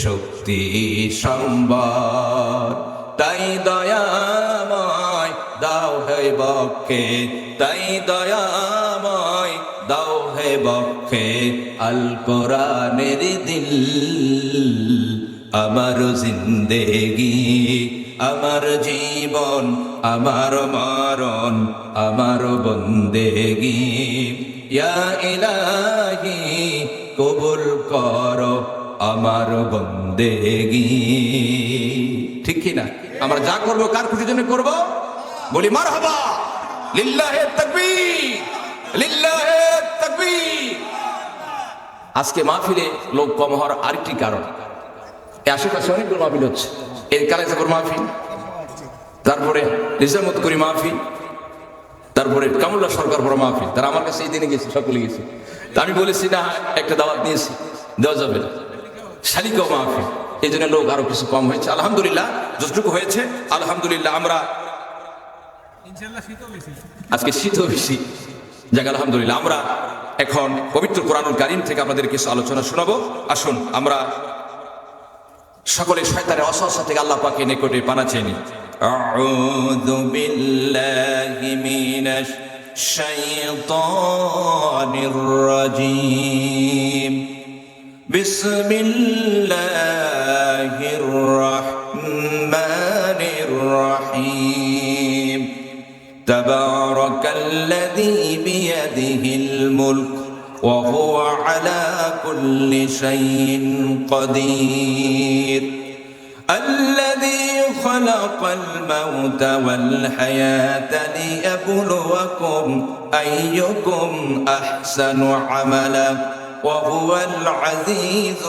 শক্তি সম্বল। তাই দয়াময় দাও হে বক্ষে, তাই দয়াময় দাও হে বক্ষে আল কোরআনের দিল। আমার জিন্দেগি, আমার জীবন, আমার মরণ, আমার বন্দেগি ইয়া ইলাহি কবুল করো আমার বন্দেগি। ঠিক কি না? আমরা যা করবো কার খুশির জন্য করব? বলি মারহাবা, লিল্লাহে তাকবীর, লিল্লাহে তাকবীর। আজকে মাহফিলে লোক কম হওয়ার আরেকটি কারণ, এই আশেপাশে অনেকগুলো মাহফিল হচ্ছে। এই কালেজাপুর মাহফিল, তারপরে নিজামুদ্দিন মাহফিল, তারপরে কামুল্লা সরকার বড় মাহফিল। তারা আমার কাছে এই দিনে গেছে, সকলে গেছে। তা আমি বলেছি না, একটা দাওয়াত নিয়েছি, দেওয়া যাবে না। শালিকাও মাহফিল, এই জন্য লোক আরো কিছু কম হয়েছে। আলহামদুলিল্লাহ, যতটুকু হয়েছে আলহামদুলিল্লাহ। আমরা আজকে শীতও বেশি, যাক আলহামদুলিল্লাহ। আমরা এখন পবিত্র কোরআনুল কারীম থেকে আপনাদের কিছু আলোচনা শোনাবো। আসুন আমরা সকলে শয়তানের ওয়াসওয়াসা থেকে আল্লাহ পাকের নিকটে পানা চেয়ে নিই। আউযু বিল্লাহি মিনাশ শাইতানির রাজীম। বিসমিল্লাহির রাহমানির রাহিম। তাবারাকাল্লাযী বিয়াদিহিল মুলক ওয়া হুয়া আলা কুল্লি শাইইন কাদির। الذي خلق الموت والحياة ليبلوكم أيكم أحسن عملا وهو العزيز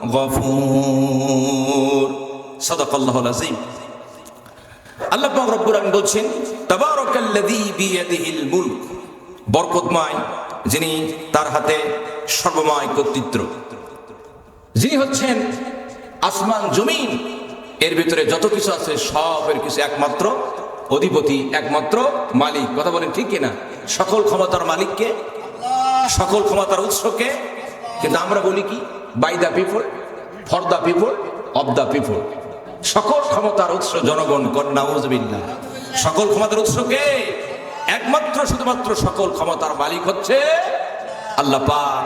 الغفور صدق الله العظيم। আল্লাহ পাক রব্বুল আলামিন বলছেন, তাবারাকাল্লাযী বিয়াদিহিল মুলক, বরকতময় যিনি, তার হাতে সর্বময় কর্তৃত্ব, যিনি হচ্ছেন আসমান জমিন এর ভিতরে যত কিছু আছে সবের কিছু একমাত্র অধিপতি, একমাত্র মালিক। কথা বলেন ঠিক কিনা? সকল ক্ষমতার মালিককে, সকল ক্ষমতার উৎসকে। কিন্তু আমরা বলি কি? By the people, for the people, of the people. সকল ক্ষমতার উৎস জনগণ, কন্যা উজবিল্লাহ। সকল ক্ষমতার উৎসকে একমাত্র শুধুমাত্র সকল ক্ষমতার মালিক হচ্ছে আল্লাহ পাক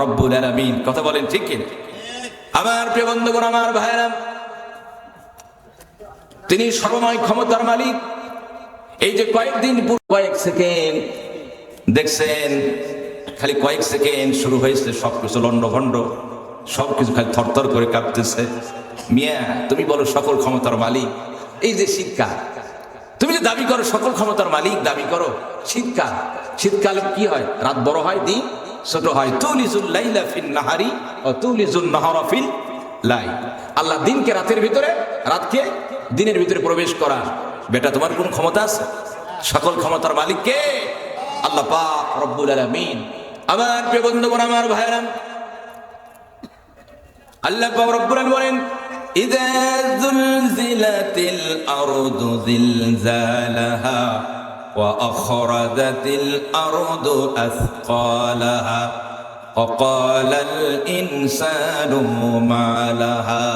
রব্বুল আলামিন। কথা বলেন ঠিক কিনা? আমার প্রিয় বন্ধুগণ, আমার ভাইরা, তিনি সর্বময় ক্ষমতার মালিক। এই যে কয়েকদিন কয়েক সেকেন্ড দেখছেন, খালি কয়েক সেকেন্ড শুরু হয়েছে, সবকিছু লন্ডভন্ড, সবকিছু খালি থরথর করে কাঁপতেছে। মিয়া তুমি বলো সকল ক্ষমতার মালিক। এই যে শিক্ষা, তুমি যে দাবি করো সকল ক্ষমতার মালিক, দাবি করো শীতকাল, শীতকালে কি হয়? রাত বড় হয়, দিন ছোট হয়। তুলিজুল লাইলা ফিন নাহারি ও তুলিজুল নাহারা ফিল লাইল। আল্লাহ দিনকে রাতের ভিতরে, রাতকে দিনের ভিতরে প্রবেশ করা। বেটা, তোমার কোন ক্ষমতা আছে? সকল ক্ষমতার মালিক কে? আল্লাহ পাক রব্বুল আলামিন। আমার প্রিয় বন্ধুগণ, আমার ভাইরা, আল্লাহ পাক রব্বুল আলামিন বলেন, ইযা যুলজিলাতিল আরদু জিলজালাহা ওয়া আখরাজাতিল আরদু আসকালাহা ওয়া ক্বালাল ইনসানু মা লাহা।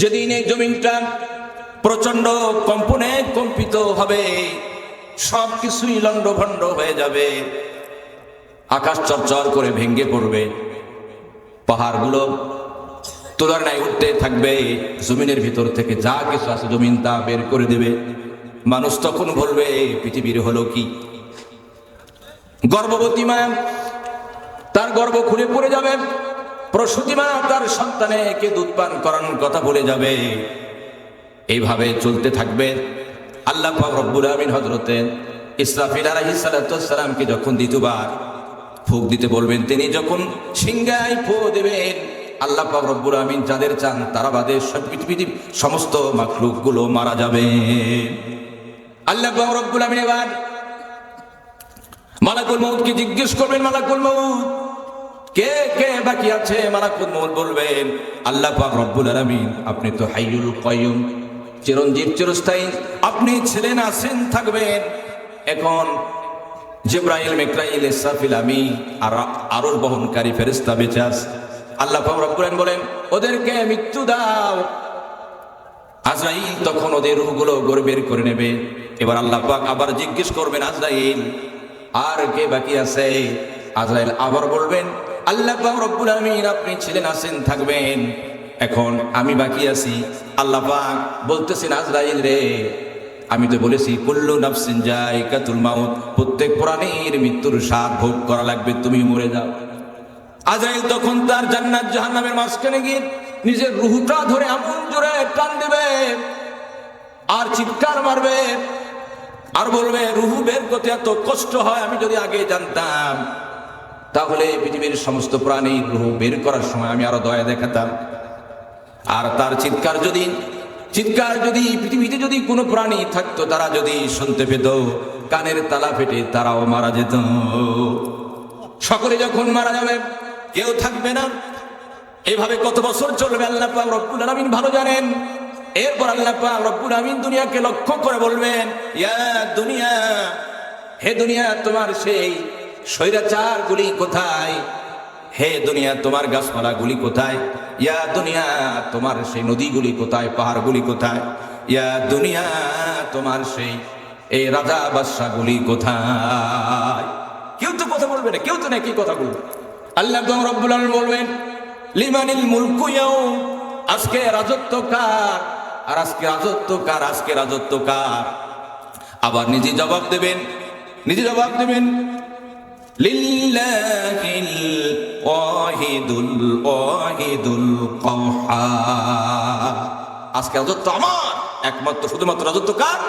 যেদিন এই জমিনটা প্রচন্ড কম্পনে কম্পিত হবে, সবকিছুই লন্ডভন্ড হয়ে যাবে, আকাশ চরচর করে ভেঙে পড়বে, পাহাড়গুলো তোলার নাই উঠতে থাকবে, জমিনের ভিতর থেকে যা কিছু আছে জমিন তা বের করে দেবে। মানুষ তখন বলবে পৃথিবীর হলো কি? গর্ভবতী মা তার গর্ভ খুলে পড়ে যাবে, প্রসূতি মা তার সন্তানকে দুধ পান করানোর কথা ভুলে যাবে। এইভাবে চলতে থাকবে। আল্লাহ পাক রব্বুল আমিন হযরতে ইসরাফিল আলাইহিস সালাতু ওয়াস সালামকে যখন দ্বিতীয়বার ফুঁক দিতে বলবেন, তিনি যখন সিংহায় ফু দেবেন, আল্লাহ পাক রব্বুল আমিন যাদের চান তারা বাদে সব পৃথিবীর সমস্ত মাখলুক গুলো মারা যাবে। আল্লাহ পাক রব্বুল আমিন এবার মালাকুল মউতকে জিজ্ঞেস করবেন, মালাকুল মউত কে কে বাকি আছে? মালাকুল মউত বলবেন, আল্লাহ পাক রব্বুল আলামিন আপনি তো হাইয়ুল কাইয়ুম, চিরঞ্জীব চিরস্থায়ী, আপনি ছিলেন, আছেন, থাকবেন। এখন জিবরাইল, মিকাইল, ইসরাফিল, আমি আর আরশ বহনকারী ফেরেশতা বেঁচে আছে। আল্লাহ পাক রব্বুল আলামিন বলেন, ওদেরকে মৃত্যু দাও। আজরাইল তখন ওদের রূহগুলো গড়ে বের করে নেবে। এবার আল্লাহ পাক আবার জিজ্ঞেস করবেন, আজরাইল আর কে বাকি আছে? আজরাইল আবার বলবেন, আল্লাহ পাক রব্বুল আলামিন আপনি ছিলেন, আছেন, থাকবেন, এখন আমি বাকি আছি। আল্লাহ পাক বলতেছেন, আজরাইল রে, আমি তো বলেছি কুল্লু নাফসিন যায়কাতুল মাউত, প্রত্যেক প্রাণীর মৃত্যুর স্বাদ ভোগ করা লাগবে, তুমি মরে যাও। আজরাইল তখন তার জান্নাত জাহান্নামের মাঝখানে গিয়ে নিজের রূহটা ধরে এমন জোরে টান দেবে আর চিৎকার মারবে আর বলবে, রূহ বের করতে এত কষ্ট হয়, আমি যদি আগে জানতাম তাহলে পৃথিবীর সমস্ত প্রাণীর রূহ বের করার সময় আমি আরো দয়া দেখাতাম। আর তার চিৎকার যদি পৃথিবীতে যদি কোনো প্রাণী থাকতো, তারা যদি শুনতে পেত, কানের তালা ফেটে তারাও মারা যেত। সকলে যখন মারা যাবে, কেউ থাকবে না। এইভাবে কত বছর চলবে আল্লাহ পাক রব্বুল আলামিন ভালো জানেন। এরপর আল্লাহ পাক রব্বুল আমিন দুনিয়াকে লক্ষ্য করে বলবেন, ইয়া দুনিয়া, হে দুনিয়া, তোমার সেই স্বৈরাচার গুলি কোথায়? হে দুনিয়া, তোমার গাছপালা গুলি কোথায়? ইয়া দুনিয়া, তোমার সেই নদীগুলি কোথায়? পাহাড়গুলি কোথায়? ইয়া দুনিয়া, তোমার সেই এই রাজা বাদশা গুলি কোথায়? কেউ তো কথা বলবে না, কেউ তো নাকি কথা বলবে। আল্লাহ রাব্বুল আলামিন বলবেন, লিমানিল মুলকু ইয়াউম, আজকে রাজত্ব কার? আর আজকে রাজত্ব কার? আজকে রাজত্ব কার? আবার নিজে জবাব দেবেন, লিল্লাহিল ওয়াহিদুল কাহ্হার, আজকে রাজত্ব আমার, একমাত্র শুধুমাত্র রাজত্ব কার?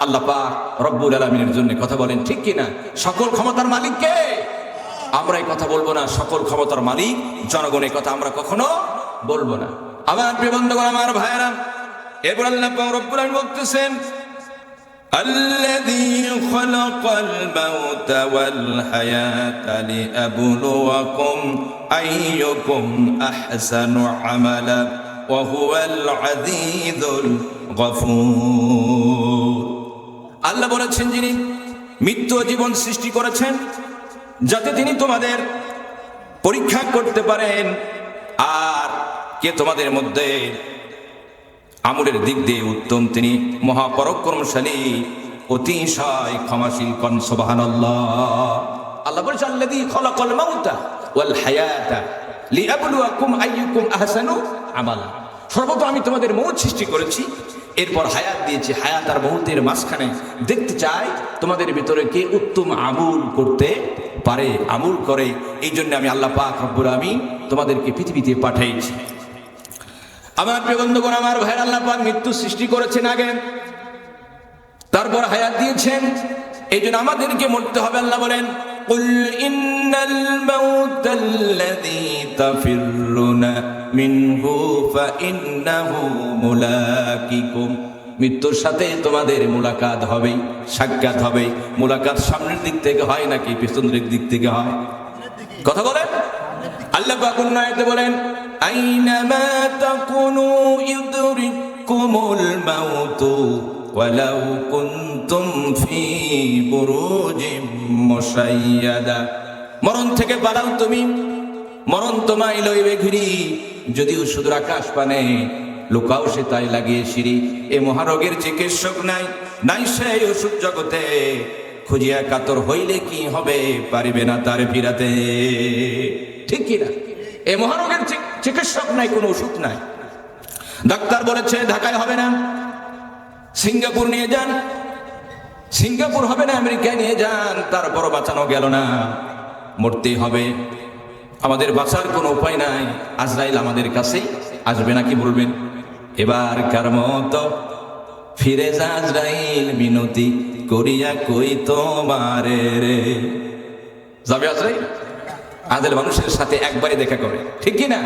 আল্লাহ পাক রব্বুল আলামিনের জন্য। কথা বলেন ঠিক কিনা? সকল ক্ষমতার মালিক কে? আমরা এই কথা বলবো না, সকল ক্ষমতার মালিক জনগণের কথা আমরা কখনো বলবো না। আমার প্রিয় বন্ধুগণ, আমার ভাইয়েরা, এরপর আল্লাহ পাক রব্বুল আলামিন বলতেছেন, আল্লাযী খালাকাল মাউতা ওয়াল হায়াতা লিয়াবলুয়াকুম আইয়ুকুম আহসানু আমালা ওয়া হুয়াল আজিজুল গফুর। আল্লাহ বলেছেন, যিনি মৃত্যু ও জীবন সৃষ্টি করেছেন যাতে তিনি তোমাদের পরীক্ষা করতে পারেন, আর কে তোমাদের মধ্যে আমলের দিক দিয়ে উত্তম, তিনি মহাপরাক্রমশালী, অতিশয় ক্ষমাশীল। কোন সুবহানাল্লাহ। আল্লাহ বলেছেন, আল্লাযী খালাকাল মাউতা ওয়াল হায়াতা লিয়াবলুয়াকুম আইয়ুকুম আহসানু আমালা। সর্বপ্রথম আমি তোমাদের মৌত সৃষ্টি করেছি, এরপর হায়াত দিয়েছি। হায়াত আর মৌতের মাঝখানে দেখতে চাই তোমাদের ভিতরে কে উত্তম আমল করতে পারে, আমল করে। এই জন্য আমি আল্লাহ পাক রব্বুল আমিন তোমাদেরকে পৃথিবীতে পাঠাইছি। আমার প্রিয় বন্ধুগণ, আমার ভাইয়ের, আল্লাহ পাক মৃত্যু সৃষ্টি করেছেন আগে, তারপর হায়াত দিয়েছেন, এই জন্য আমাদেরকে মরতে হবে। আল্লাহ বলেন, কুল ইন্নাল মাউতাল্লাযী তাফিরুনা মিনহু ফাইন্নাহু মুলাকিকুম। মৃত্যুর সাথে তোমাদের মুলাকাত হবে, সাক্ষাৎ হবে। মুলাকাত সামনের দিক থেকে হয় নাকি পিছনের দিক থেকে হয়? কথা বলেন। আল্লাহ পাক অন্য আয়াতে বলেন, আইনামা তাকুনু ইউদরিকুমুল মাউতু ওয়ালাউ কুনতুম ফি বুরুজিম মুশাইয়াদা। মরণ থেকে পালাও তুমি, মরণ তোমায় লইবে ঘিরি, যদিও সুদূর আকাশ পানে লুকাও সে তাই লাগিয়ে সিঁড়ি। এ মহারোগের চিকিৎসক নাই, নাই সেই ওষুধ জগতে, খুঁজিয়া কাতর হইলে কি হবে, পারিবে না তার ফিরাতে। ঠিক কিনা? এ মহারোগের চিকিৎসক নাই, কোনো ওষুধ নাই। ডাক্তার বলেছে ঢাকায় হবে না, সিঙ্গাপুর নিয়ে যান। সিঙ্গাপুর হবে না, আমেরিকায় নিয়ে যান, তারপরও বাঁচানো গেল না। মরতেই হবে, আমাদের বাঁচার কোনো উপায় নাই। আজরাইল আমাদের কাছেই আসবে নাকি বলবেন? এবার কার মতো ফিরে যা আজরাইল, মিনতি করিয়া কই তোমারে রে। যাবে আজরাইল? আজরাইল মানুষের সাথে একবারে দেখা করে, ঠিক কি না?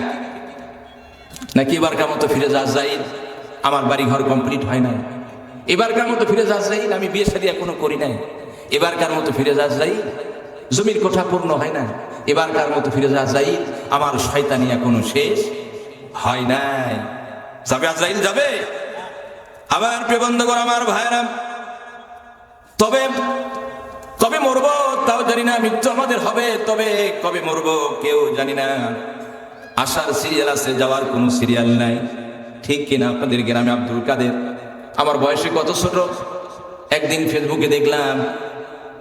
নাকি এবারকার মতো ফিরে যা আজরাইল, আমার বাড়ি ঘর কমপ্লিট হয় নাই। এবারকার মতো ফিরে যা আজরাইল, আমি বিয়ে শাদী এখনো করি নাই। এবারকার মতো ফিরে যা আজরাইল, জমির কোঠা পূর্ণ হয় না। এবারকার মতো ফিরে যা আজরাইল, আমার শয়তানি এখনো শেষ হয় নাই। যাবে আজরাইল, যাবে। আবার প্রিয় বন্ধুগণ, আমার ভাইরা, তবে কবে মরবো তাও জানি না, মৃত্যু আমাদের হবে, তবে কবে মরবো কেউ জানি না। আসার সিরিয়াল আছে, যাওয়ার কোনো সিরিয়াল নাই, ঠিক কিনা? আপনাদের গ্রামে আব্দুল কাদের, আমার বয়সে কত ছোট, একদিন ফেসবুকে দেখলাম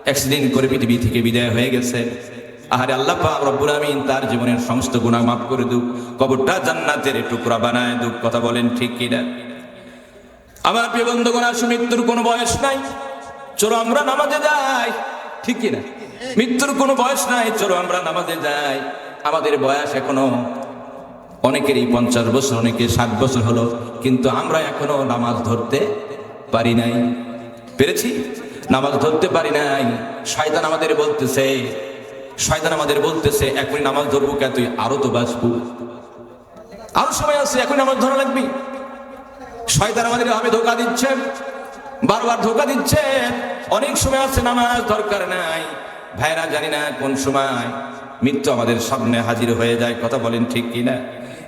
অ্যাক্সিডেন্ট করে পৃথিবী থেকে বিদায় হয়ে গেছে। আহারে আল্লাহ পাক রব্বুল আমিন তার জীবনের সমস্ত গুনাহ মাফ করে দুক, কবরটা জান্নাতের টুকরা বানায় দুক। কথা বলেন ঠিক কিনা? আমার প্রিয় বন্ধুগণ, আসলে মৃত্যুর কোনো বয়স নাই, চলো আমরা নামাজে যাই, ঠিক কিনা? মৃত্যুর কোনো বয়স নাই, চলো আমরা নামাজে যাই। আমাদের বয়স এখনো অনেকেরই 50 বছর, অনেকে 60 বছর হলো, কিন্তু আমরা এখনো নামাজ ধরতে পারি নাই। পেরেছি? নামাজ ধরতে পারি নাই। শয়তান আমাদের বলতেছে এখনই নামাজ ধরবো কে, তুই আরো তো বাঁচবো, আরো সময় আছে, এখন নামাজ ধরা লাগবে। শয়তান আমাদের ভাবে ধোকা দিচ্ছে, বারবার ধোকা দিচ্ছে। অনেক সময় আছে, নামাজ দরকার নাই। ভাইরা, জানি না কোন সময় মৃত্যু আমাদের সামনে হাজির হয়ে যায়। কথা বলেন ঠিক কিনা?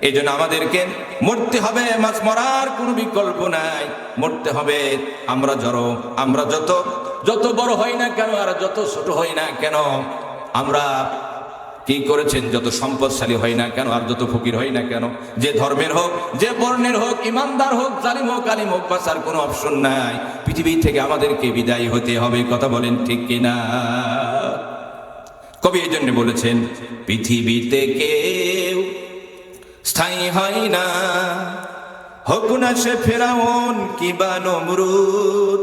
এই জন্য আমাদেরকে মরতে হবে, মরার কোনো বিকল্প নাই, মরতে হবে। আমরা যত বড় হই না কেন, আর যত ছোট হই না কেন, আমরা কি করেছেন, যত সম্পদশালী হই না কেন, আর যত ফকির হই না কেন, যে ধর্মের হোক, যে বর্ণের হোক, ইমানদার হোক, জালিম হোক, আলিম হোক, বাঁচার কোনো অপশন নাই। পৃথিবী থেকে আমাদেরকে বিদায় হতে হবে। কথা বলেন ঠিক কিনা? কবি এই জন্য বলেছেন, পৃথিবীতে কেউ স্থায়ী হয় না, হোক না সে ফেরাউন কিবা নমরুদ।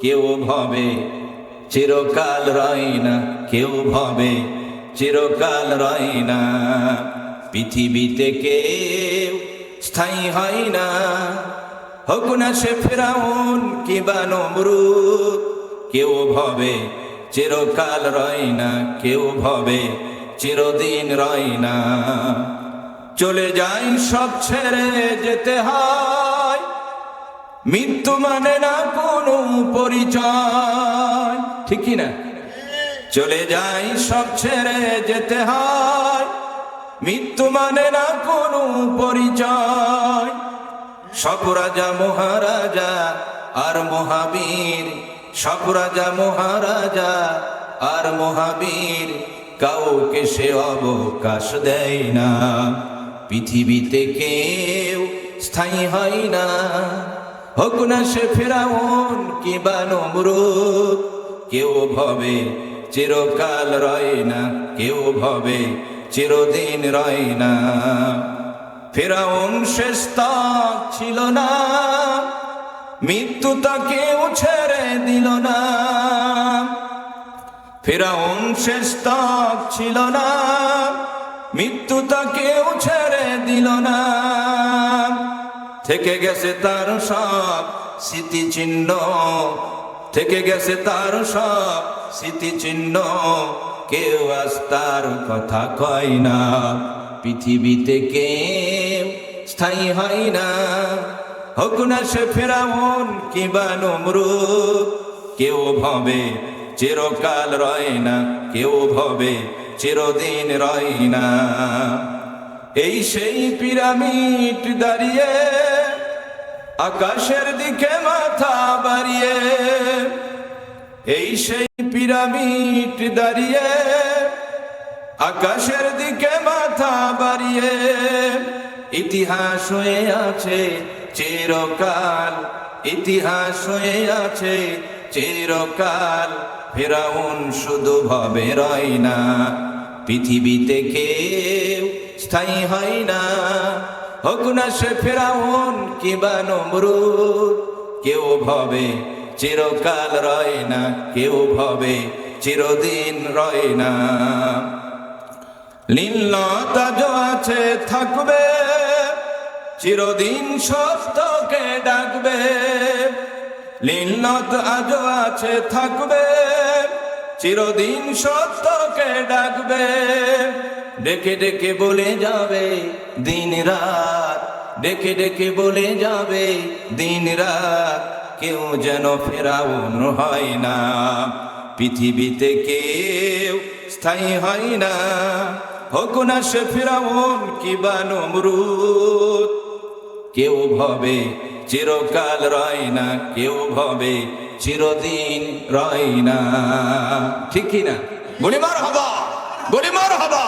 কেউ ভাবে চিরকাল রয় না, কেউ ভাবে চিরকাল রয় না। পৃথিবীতে কেউ স্থায়ী হয় না, হোক না সে ফেরাউন কিবা নমরুদ। কেউ ভাবে চিরকাল রয় না, কেউ ভাবে চিরদিন রয় না। চলে যাই সব ছেড়ে যেতে হয়, মৃত্যু মানে না কোনো পরিচয়, ঠিক কি না? চলে যাই সব ছেড়ে যেতে হয়, মৃত্যু মানে না কোনো পরিচয়। সব রাজা মহারাজা আর মহাবীর, সব রাজা মহারাজা আর মহাবীর, কাউকে সে অবকাশ দেয় না। পৃথিবীতে কেউ স্থায়ী হয় না, হোক না সে ফেরাউন কিবা নমরুদ। কেউ ভাবে চিরকাল রয় না, কেউ ভাবে চিরদিন রয় না। ফেরাউন শেষ তক ছিল না, মৃত্যু তাকেও ছেড়ে দিল না। ফেরাউন শেষ তক ছিল না, মৃত্যু তাকেও ছেড়ে দিল না। থেকে গেছে তার সব স্মৃতিচিহ্ন, থেকে গেছে তার সব স্মৃতিচিহ্ন, কেউ আজ তার কথা কয় না। পৃথিবীতে কেউ স্থায়ী হয় না, হোক না সে ফেরাউন কিংবা নমরুদ। কেউ ভাবে চিরকাল রয় না, কেউ ভাবে চিরদিন রয় না। এই সেই পিরামিড দাঁড়িয়ে আকাশের দিকে মাথা বাড়িয়ে, এই সেই পিরামিড দাঁড়িয়ে আকাশের দিকে মাথা বাড়িয়ে। ইতিহাস হয়ে আছে চিরকাল, ইতিহাস হয়ে আছে চিরকাল। ফেরাউন শুধু ভাবে রয় না, পৃথিবীতে কেউ স্থায়ী হয় না, হোক না সে ফেরাউন কিংবা নমরুদ। কেউ ভাবে চিরকাল রয় না, কেউ ভাবে চিরদিন রয় না। লীনতা আছে থাকবে, চিরদিন সত্যকে ডাকবে। লীনত আজ আছে থাকবে, চিরদিন সত্যকে ডাকবে। ডেকে ডেকে বলে যাবে দিন রাত, ডেকে ডেকে বলে যাবে দিন রাত। কেউ যেন ফেরাউন হয় না, পৃথিবীতে কেউ স্থায়ী হয় না, হোক না সে ফেরাউন কিংবা নমরুদ। কেউ ভাবে চিরকাল রয় না, কেউ ভাবে চিরদিন রয় না। ঠিক কি না? বলি মার হাবা, বলি মার হাবা।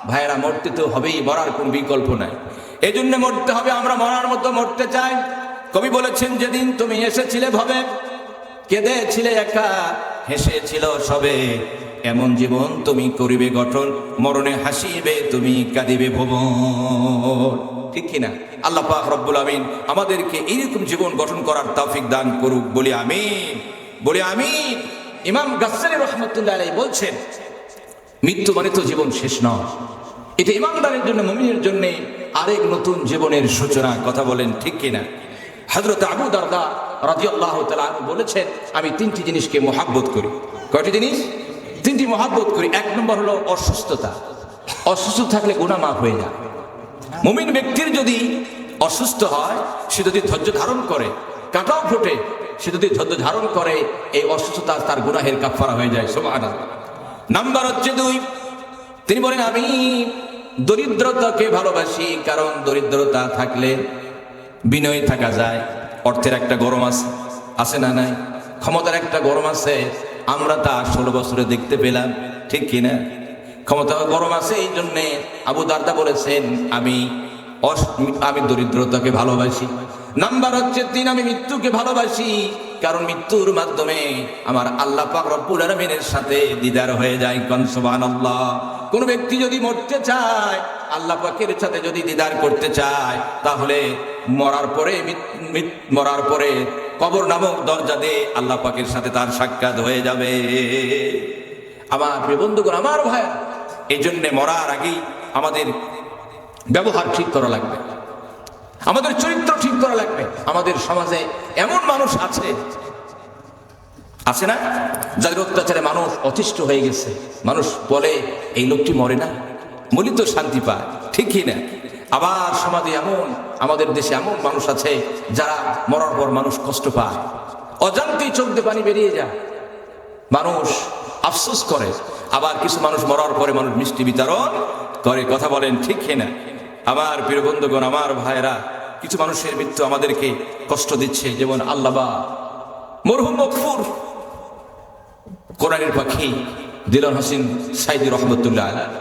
ভাইরা, মরতে তো হবেই, মরার কোন বিকল্প নাই। এই জন্য মরতে হবে, আমরা মরার মতো মরতে চাই। কবি বলেছেন, যেদিন তুমি এসেছিলে ভবে, কেঁদেছিলে একা, হেসেছিল সবে। এমন জীবন তুমি করিবে গঠন, মরণে হাসিবে তুমি, কাঁদিবে ভুবন। ঠিক কিনা? আল্লাহ পাক রব্বুল আমিন আমাদেরকে এইরকম জীবন গঠন করার তৌফিক দান করুক, বলি আমিন, বলি আমিন। ইমাম গাসসালী রাহমাতুল্লাহ আলাইহি বলছেন, মৃত্যু মানে তো জীবন শেষ নয়, এটা ইমানদারের জন্য, মুমিনের জন্য আরেক নতুন জীবনের সূচনা। কথা বলেন ঠিক কিনা? হযরত আবু দারদা রাদিয়াল্লাহু তাআলা আনহু বলেছেন, আমি তিনটি জিনিসকে মহব্বত করি। কয়টি জিনিস? তিনটি মহব্বত করি। এক নম্বর হলো অসুস্থতা। অসুস্থ থাকলে গুনাহ মাফ হয়ে যায়। মুমিন ব্যক্তির যদি অসুস্থ হয়, সে যদি ধৈর্য ধারণ করে, কাঁটাও ফোটে, সে যদি ধৈর্য ধারণ করে, এই অসুস্থতা তার গুনাহের কাফারা হয়ে যায়। সুবহানাল্লাহ। নাম্বার হচ্ছে 2, তিনি বলেন, আমি দরিদ্রতাকে ভালোবাসি, কারণ দরিদ্রতা থাকলে বিনয়ী থাকা যায়। অর্থের একটা গরম আছে না নাই? ক্ষমতার একটা গরম আছে, আমরা তা 16 বছরে দেখতে পেলাম। ঠিক কিনা? ক্ষমতা গরম আছে, এই জন্যে আবু দারদা বলেছেন, আমি দরিদ্রতাকে ভালোবাসি। নাম্বার হচ্ছে 3, আমি মৃত্যুকে ভালোবাসি, কারণ মৃত্যুর মাধ্যমে আমার আল্লাহ পাক রব্বুল আলামিনের সাথে দিদার হয়ে যায়। কোন সুবহানাল্লাহ। কোন ব্যক্তি যদি মরতে চায়, আল্লাহ পাকের সাথে যদি দিদার করতে চায়, তাহলে মরার পরে কবর নামক দরজা দিয়ে আল্লাহ পাকের সাথে তার সাক্ষাৎ হয়ে যাবে। আমার প্রিয় বন্ধুগণ, আমার ভাই, এই জন্য মরার আগেই আমাদের ব্যবহার ঠিক করা লাগবে, আমাদের চরিত্র ঠিক করা লাগবে। আমাদের সমাজে এমন মানুষ আছে না, যাদের অত্যাচারে মানুষ অতিষ্ঠ হয়ে গেছে। মানুষ বলে, এই লোকটি মরে না, মরি তো শান্তি পায়। ঠিক কি না? আবার সমাজে আমাদের দেশে এমন মানুষ আছে, যারা মরার পর মানুষ কষ্ট পায়, অজান্তেই চোখ দিয়ে পানি বেরিয়ে যায়, মানুষ আফসোস করে। আবার কিছু মানুষ মরার পরে মানুষ মিষ্টি বিতরণ করে। কথা বলেন ঠিক কিনা? আমার প্রিয় বন্ধুগণ, আমার ভাইরা, কিছু মানুষের মৃত্যু আমাদেরকে কষ্ট দিচ্ছে। যেমন আল্লামা মরহুম মকফুর কোরআনের পাখি দিলওয়ার হোসেন সাইদী রহমতুল্লাহ আলাইহি,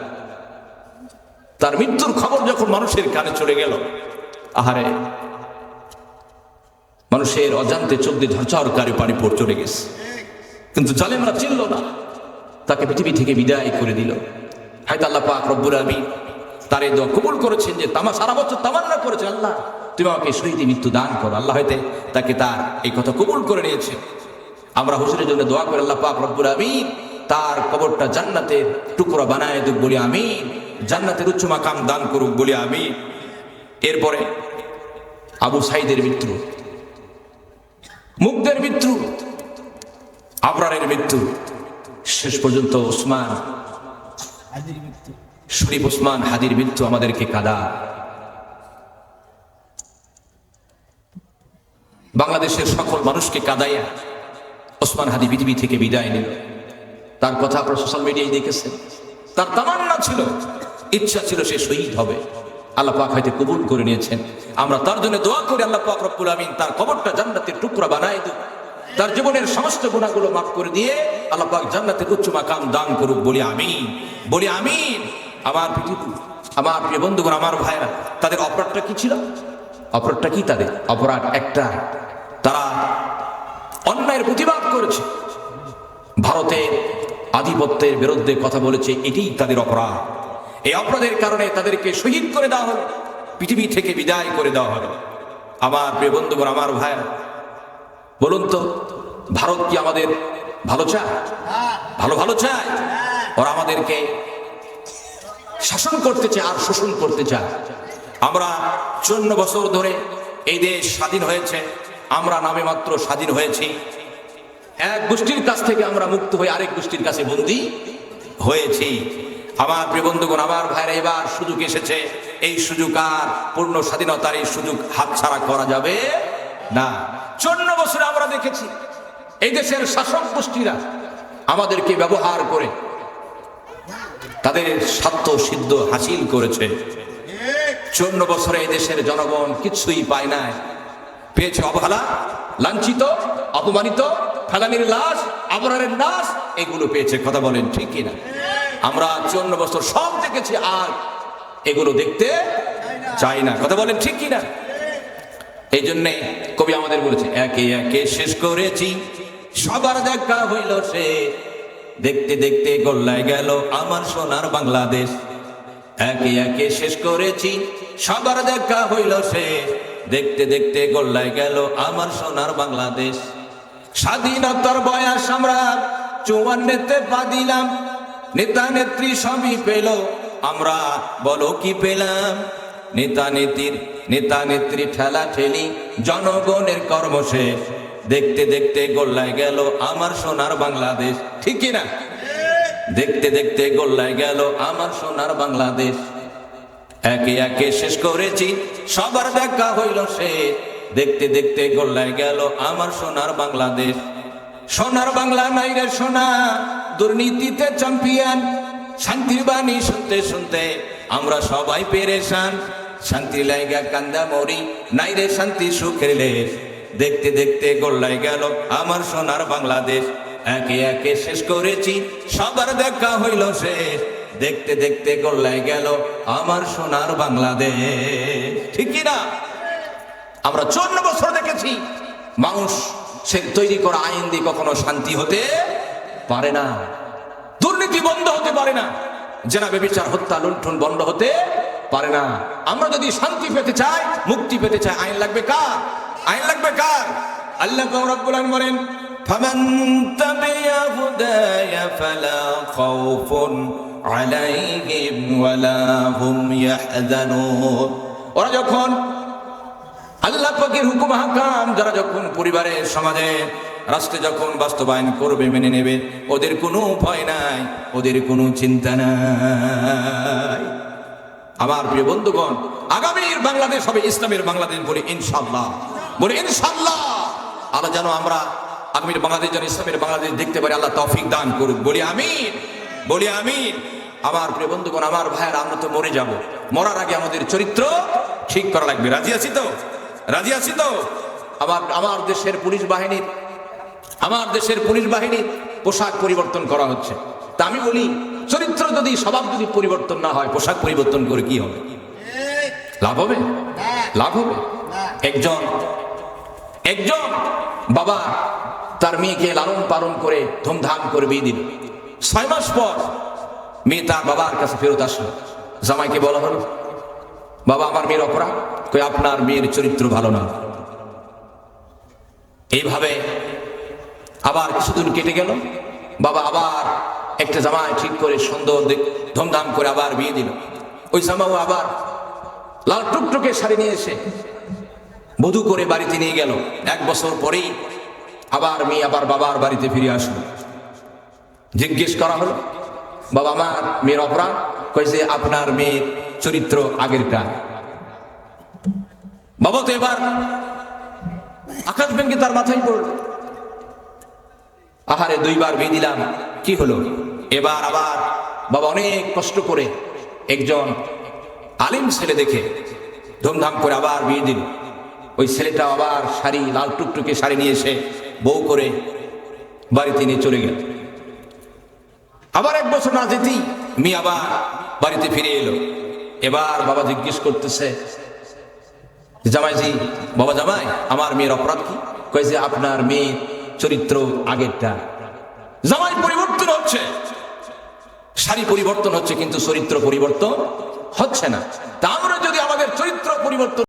তার মৃত্যুর খবর যখন মানুষের কানে চলে গেল, আহারে, মানুষের অজান্তে চোখ দিয়ে ঝরঝরকারী পানি পড়ে চলে গেছে। কিন্তু জালেমরা চিনল না, তাকে পৃথিবী থেকে বিদায় করে দিল। হয়তো আল্লাহ পাক রব্বুল আমিন তার এই দোয়া কবুল করেছেন, যে সারা বছর তামান্না করেছে, আল্লাহ তুমি আমাকে শহীদ মৃত্যু দান করো। আল্লাহ হয়তো তাকে তার এই কথা কবুল করে নিয়েছে। আমরা হুজুরের জন্য দোয়া করে আল্লাহ পাক রব্বুল আমিন তার কবরটা জান্নাতের টুকরা বানায় দেব বলি আমিন, জান্নাতের উচ্চ মাকাম দান করুক বলি আমিন। এরপরে আবু সাইদের মৃত্যু, মুগ্ধের মৃত্যু, আবরারের মৃত্যু, শেষ পর্যন্ত ওসমান হাজির মৃত্যু। শরীফ ওসমান হাদির মৃত্যু আমাদেরকে কাদা। বাংলাদেশের সকল মানুষকে কাদাইয়া ওসমান হাদি পৃথিবী থেকে বিদায় নিল। তার কথা আপনারা সোশ্যাল মিডিয়ায় দেখেছেন। তার তামান্না ছিল, ইচ্ছা ছিল সে শহীদ হবে। আল্লাহ পাক হয়তো কবুল করে নিয়েছেন। আমরা তার জন্য দোয়া করি আল্লাহ পাক রব্বুল আমিন তার কবরটা জান্নাতের টুকরা বানায় দিন, তার জীবনের সমস্ত গুনাহগুলো মাফ করে দিয়ে আল্লাহ পাক জান্নাতের উচ্চ মাকাম দান করুক। বলি আমিন, বলি আমিন। আমার পৃথিবী, আমার প্রিয় বন্ধুগণ, আমার ভাইরা, তাদের অপরাধটা কি ছিল? অপরাধটা কি? তাদের অপরাধ একটা, তারা অন্যায়ের প্রতিবাদ করেছে, ভারতের আধিপত্যের বিরুদ্ধে কথা বলেছে, এটাই তাদের অপরাধ। এই অপরাধের কারণে তাদেরকে শহীদ করে দেওয়া হলো, পৃথিবী থেকে বিদায় করে দেওয়া হলো। আমার প্রিয় বন্ধুগণ, আমার ভাইরা, বলুন তো, ভারত কি আমাদের ভালো চায়? ভালো ভালো চায়? ওরা আমাদেরকে শাসন করতে চায় আর শোষণ করতে চায়। আমরা 54 বছর ধরে এই দেশ স্বাধীন হয়েছে, আমরা নামে মাত্র স্বাধীন হয়েছি। এক গোষ্ঠীর কাছ থেকে আমরা মুক্ত হয়ে আরেক গোষ্ঠীর কাছে বন্দী হয়েছি। আমার প্রিয় বন্ধুগণ, আমার ভাইরা, এবার সুযোগ এসেছে। এই সুযোগ আর পূর্ণ স্বাধীনতার এই সুযোগ হাতছাড়া করা যাবে না। 54 বছরে আমরা দেখেছি এই দেশের শাসক গোষ্ঠীরা আমাদেরকে ব্যবহার করে তাদের স্বার্থ সিদ্ধ হাসিল করেছে। 54 বছরে এই দেশের জনগণ কিছুই পায় নাই, পেয়েছে অবহেলা, লাঞ্ছিত, অপমানিত, ফেলানির লাশ, আবরারের লাশ, এগুলো পেয়েছে। কথা বলেন ঠিক কিনা? আমরা 54 বছর সব দেখেছি, আর এগুলো দেখতে চাই না। কথা বলেন ঠিক কিনা? এই জন্যে কবি আমাদের বলেছে, একে একে শেষ করেছি সবার দেখা হইল সে, দেখতে দেখতে গোল্লায় গেল আমার সোনার বাংলাদেশ। একে একে শেষ করেছি সবার দেখা হইল সে, দেখতে দেখতে গোল্লায় গেল আমার সোনার বাংলাদেশ। স্বাধীনতার বয়স আমরা 54তে পা দিলাম, নেতা নেত্রী সবই পেল, আমরা বলো কি পেলাম? নেতা নেত্রী ঠেলা ঠেলি জনগণের কর্মশেষ, দেখতে দেখতে গোল্লায় গেল আমার সোনার বাংলাদেশ। ঠিক কিনা? দেখতে দেখতে গোল্লায় গেল আমার সোনার বাংলাদেশ। একে একে শেষ করেছি সবার দেখা হইল সে, দেখতে দেখতে গোল্লায় গেল আমার সোনার বাংলাদেশ। সোনার বাংলা নাই রে সোনা, দুর্নীতিতে চ্যাম্পিয়ন, শান্তির বাণী শুনতে শুনতে আমরা সবাই পেরেশান। শান্তি লাইগা কান্দা মরি, নাই রে শান্তি সুখের লেশ, দেখতে দেখতে গোল্লায় গেল আমার সোনার বাংলাদেশ। একে একে শেষ করেছি সবার দেখা হইল শেষ, দেখতে দেখতে গোল্লায় গেল আমার সোনার বাংলাদেশ। ঠিক কিনা? আমরা 54 বছর দেখেছি মানুষ সে তৈরি করা আইন দিয়ে কখনো শান্তি হতে পারে না, দুর্নীতি বন্ধ হতে পারে না, জেনা ব্যভিচার হত্যা লুণ্ঠন বন্ধ হতে পারে না। আমরা যদি শান্তি পেতে চাই, মুক্তি পেতে চাই, আইন লাগবে কার? আইন লাগবে কার? আল্লাহ রাব্বুল আলামিন বলেন, ফামান তাবিয়া হুদায়া ফালা খাউফুন আলাইহিম ওয়ালা হুম ইয়াহজানুন। ওরা যখন আল্লাহ পাকের হুকুম হাকাম, যারা যখন পরিবারে, সমাজে, রাষ্ট্রে যখন বাস্তবায়ন করবে, মেনে নেবে, ওদের কোনো ভয় নাই, ওদের কোনো চিন্তা নাই। আমার প্রিয় বন্ধুগণ, আগামীর বাংলাদেশ হবে ইসলামের বাংলাদেশ। বলি ইনশাআল্লাহ, বলি ইনশাআল্লাহ। আল্লাহ যেন আমরা আগামীর বাংলাদেশ যেন ইসলামের বাংলাদেশ দেখতে পারি, আল্লাহ তৌফিক দান করুক। বলি আমিন, বলি আমিন। আমার প্রিয় বন্ধুগণ, আমার ভাইয়েরা, আমরা তো মরে যাব, মরার আগে আমাদের চরিত্র ঠিক করা লাগবে। রাজি আছি তো? রাজি আছি তো? আমার দেশের পুলিশ বাহিনীর পোশাক পরিবর্তন করা হচ্ছে। তা আমি বলি, চরিত্র যদি, স্বভাব যদি পরিবর্তন না হয়, পোশাক পরিবর্তন করে কি হবে? লাভ হবে? লাভ হবে? একজন বাবা তার মেয়েকে লালন পালন করে ধুমধাম করে বিয়ে দিল। 6 মাস পর মেয়ে তার বাবার কাছে ফেরত আসলো। জামাইকে বলা হলো, বাবা আমার মেয়ের অপরাধ। কই, আপনার মেয়ের চরিত্র ভালো না। এইভাবে আবার কিছুদিন কেটে গেল, বাবা আবার একটা জামাই ঠিক করে সুন্দর ধুমধাম করে আবার বিয়ে দিল। ওই জামাও আবার লাল টুকটুকে শাড়ি নিয়ে এসে বধূ করে বাড়িতে নিয়ে গেল। 1 বছর পরেই আবার মেয়ে আবার বাবার বাড়িতে ফিরে আসলো। জিজ্ঞেস করা হলো, বাবা আমার মেয়ের অপরাধ? কইছে আপনার মেয়ের চরিত্র আগেরটা। বাবা তো এবার আকাশ ভেঙ্গে তার মাথায় পড়ল। আহারে, 2 বার বিয়ে দিলাম, কি হলো? এবার আবার বাবা অনেক কষ্ট করে একজন আলিম ছেলে দেখে ধুমধাম করে আবার বিয়ে দিল। ওই ছেলেটা আবার শাড়ি, লাল টুকটুকে শাড়ি নিয়ে এসে বউ করে বাড়িতে নিয়ে চলে গেল। আবার 1 বছর না যেতেই মেয়ে আবার বাড়িতে ফিরে এলো। এবার বাবা জিজ্ঞেস করতেছে, জামাইজি, বাবা জামাই, আমার মেয়ের অপরাধ কি? কয়েছে আপনার মেয়ের চরিত্র আগেরটা। জামাই পরিবর্তন হচ্ছে, শাড়ি পরিবর্তন হচ্ছে, কিন্তু চরিত্র পরিবর্তন হচ্ছে না। তা আমরা যদি আমাদের চরিত্র পরিবর্তন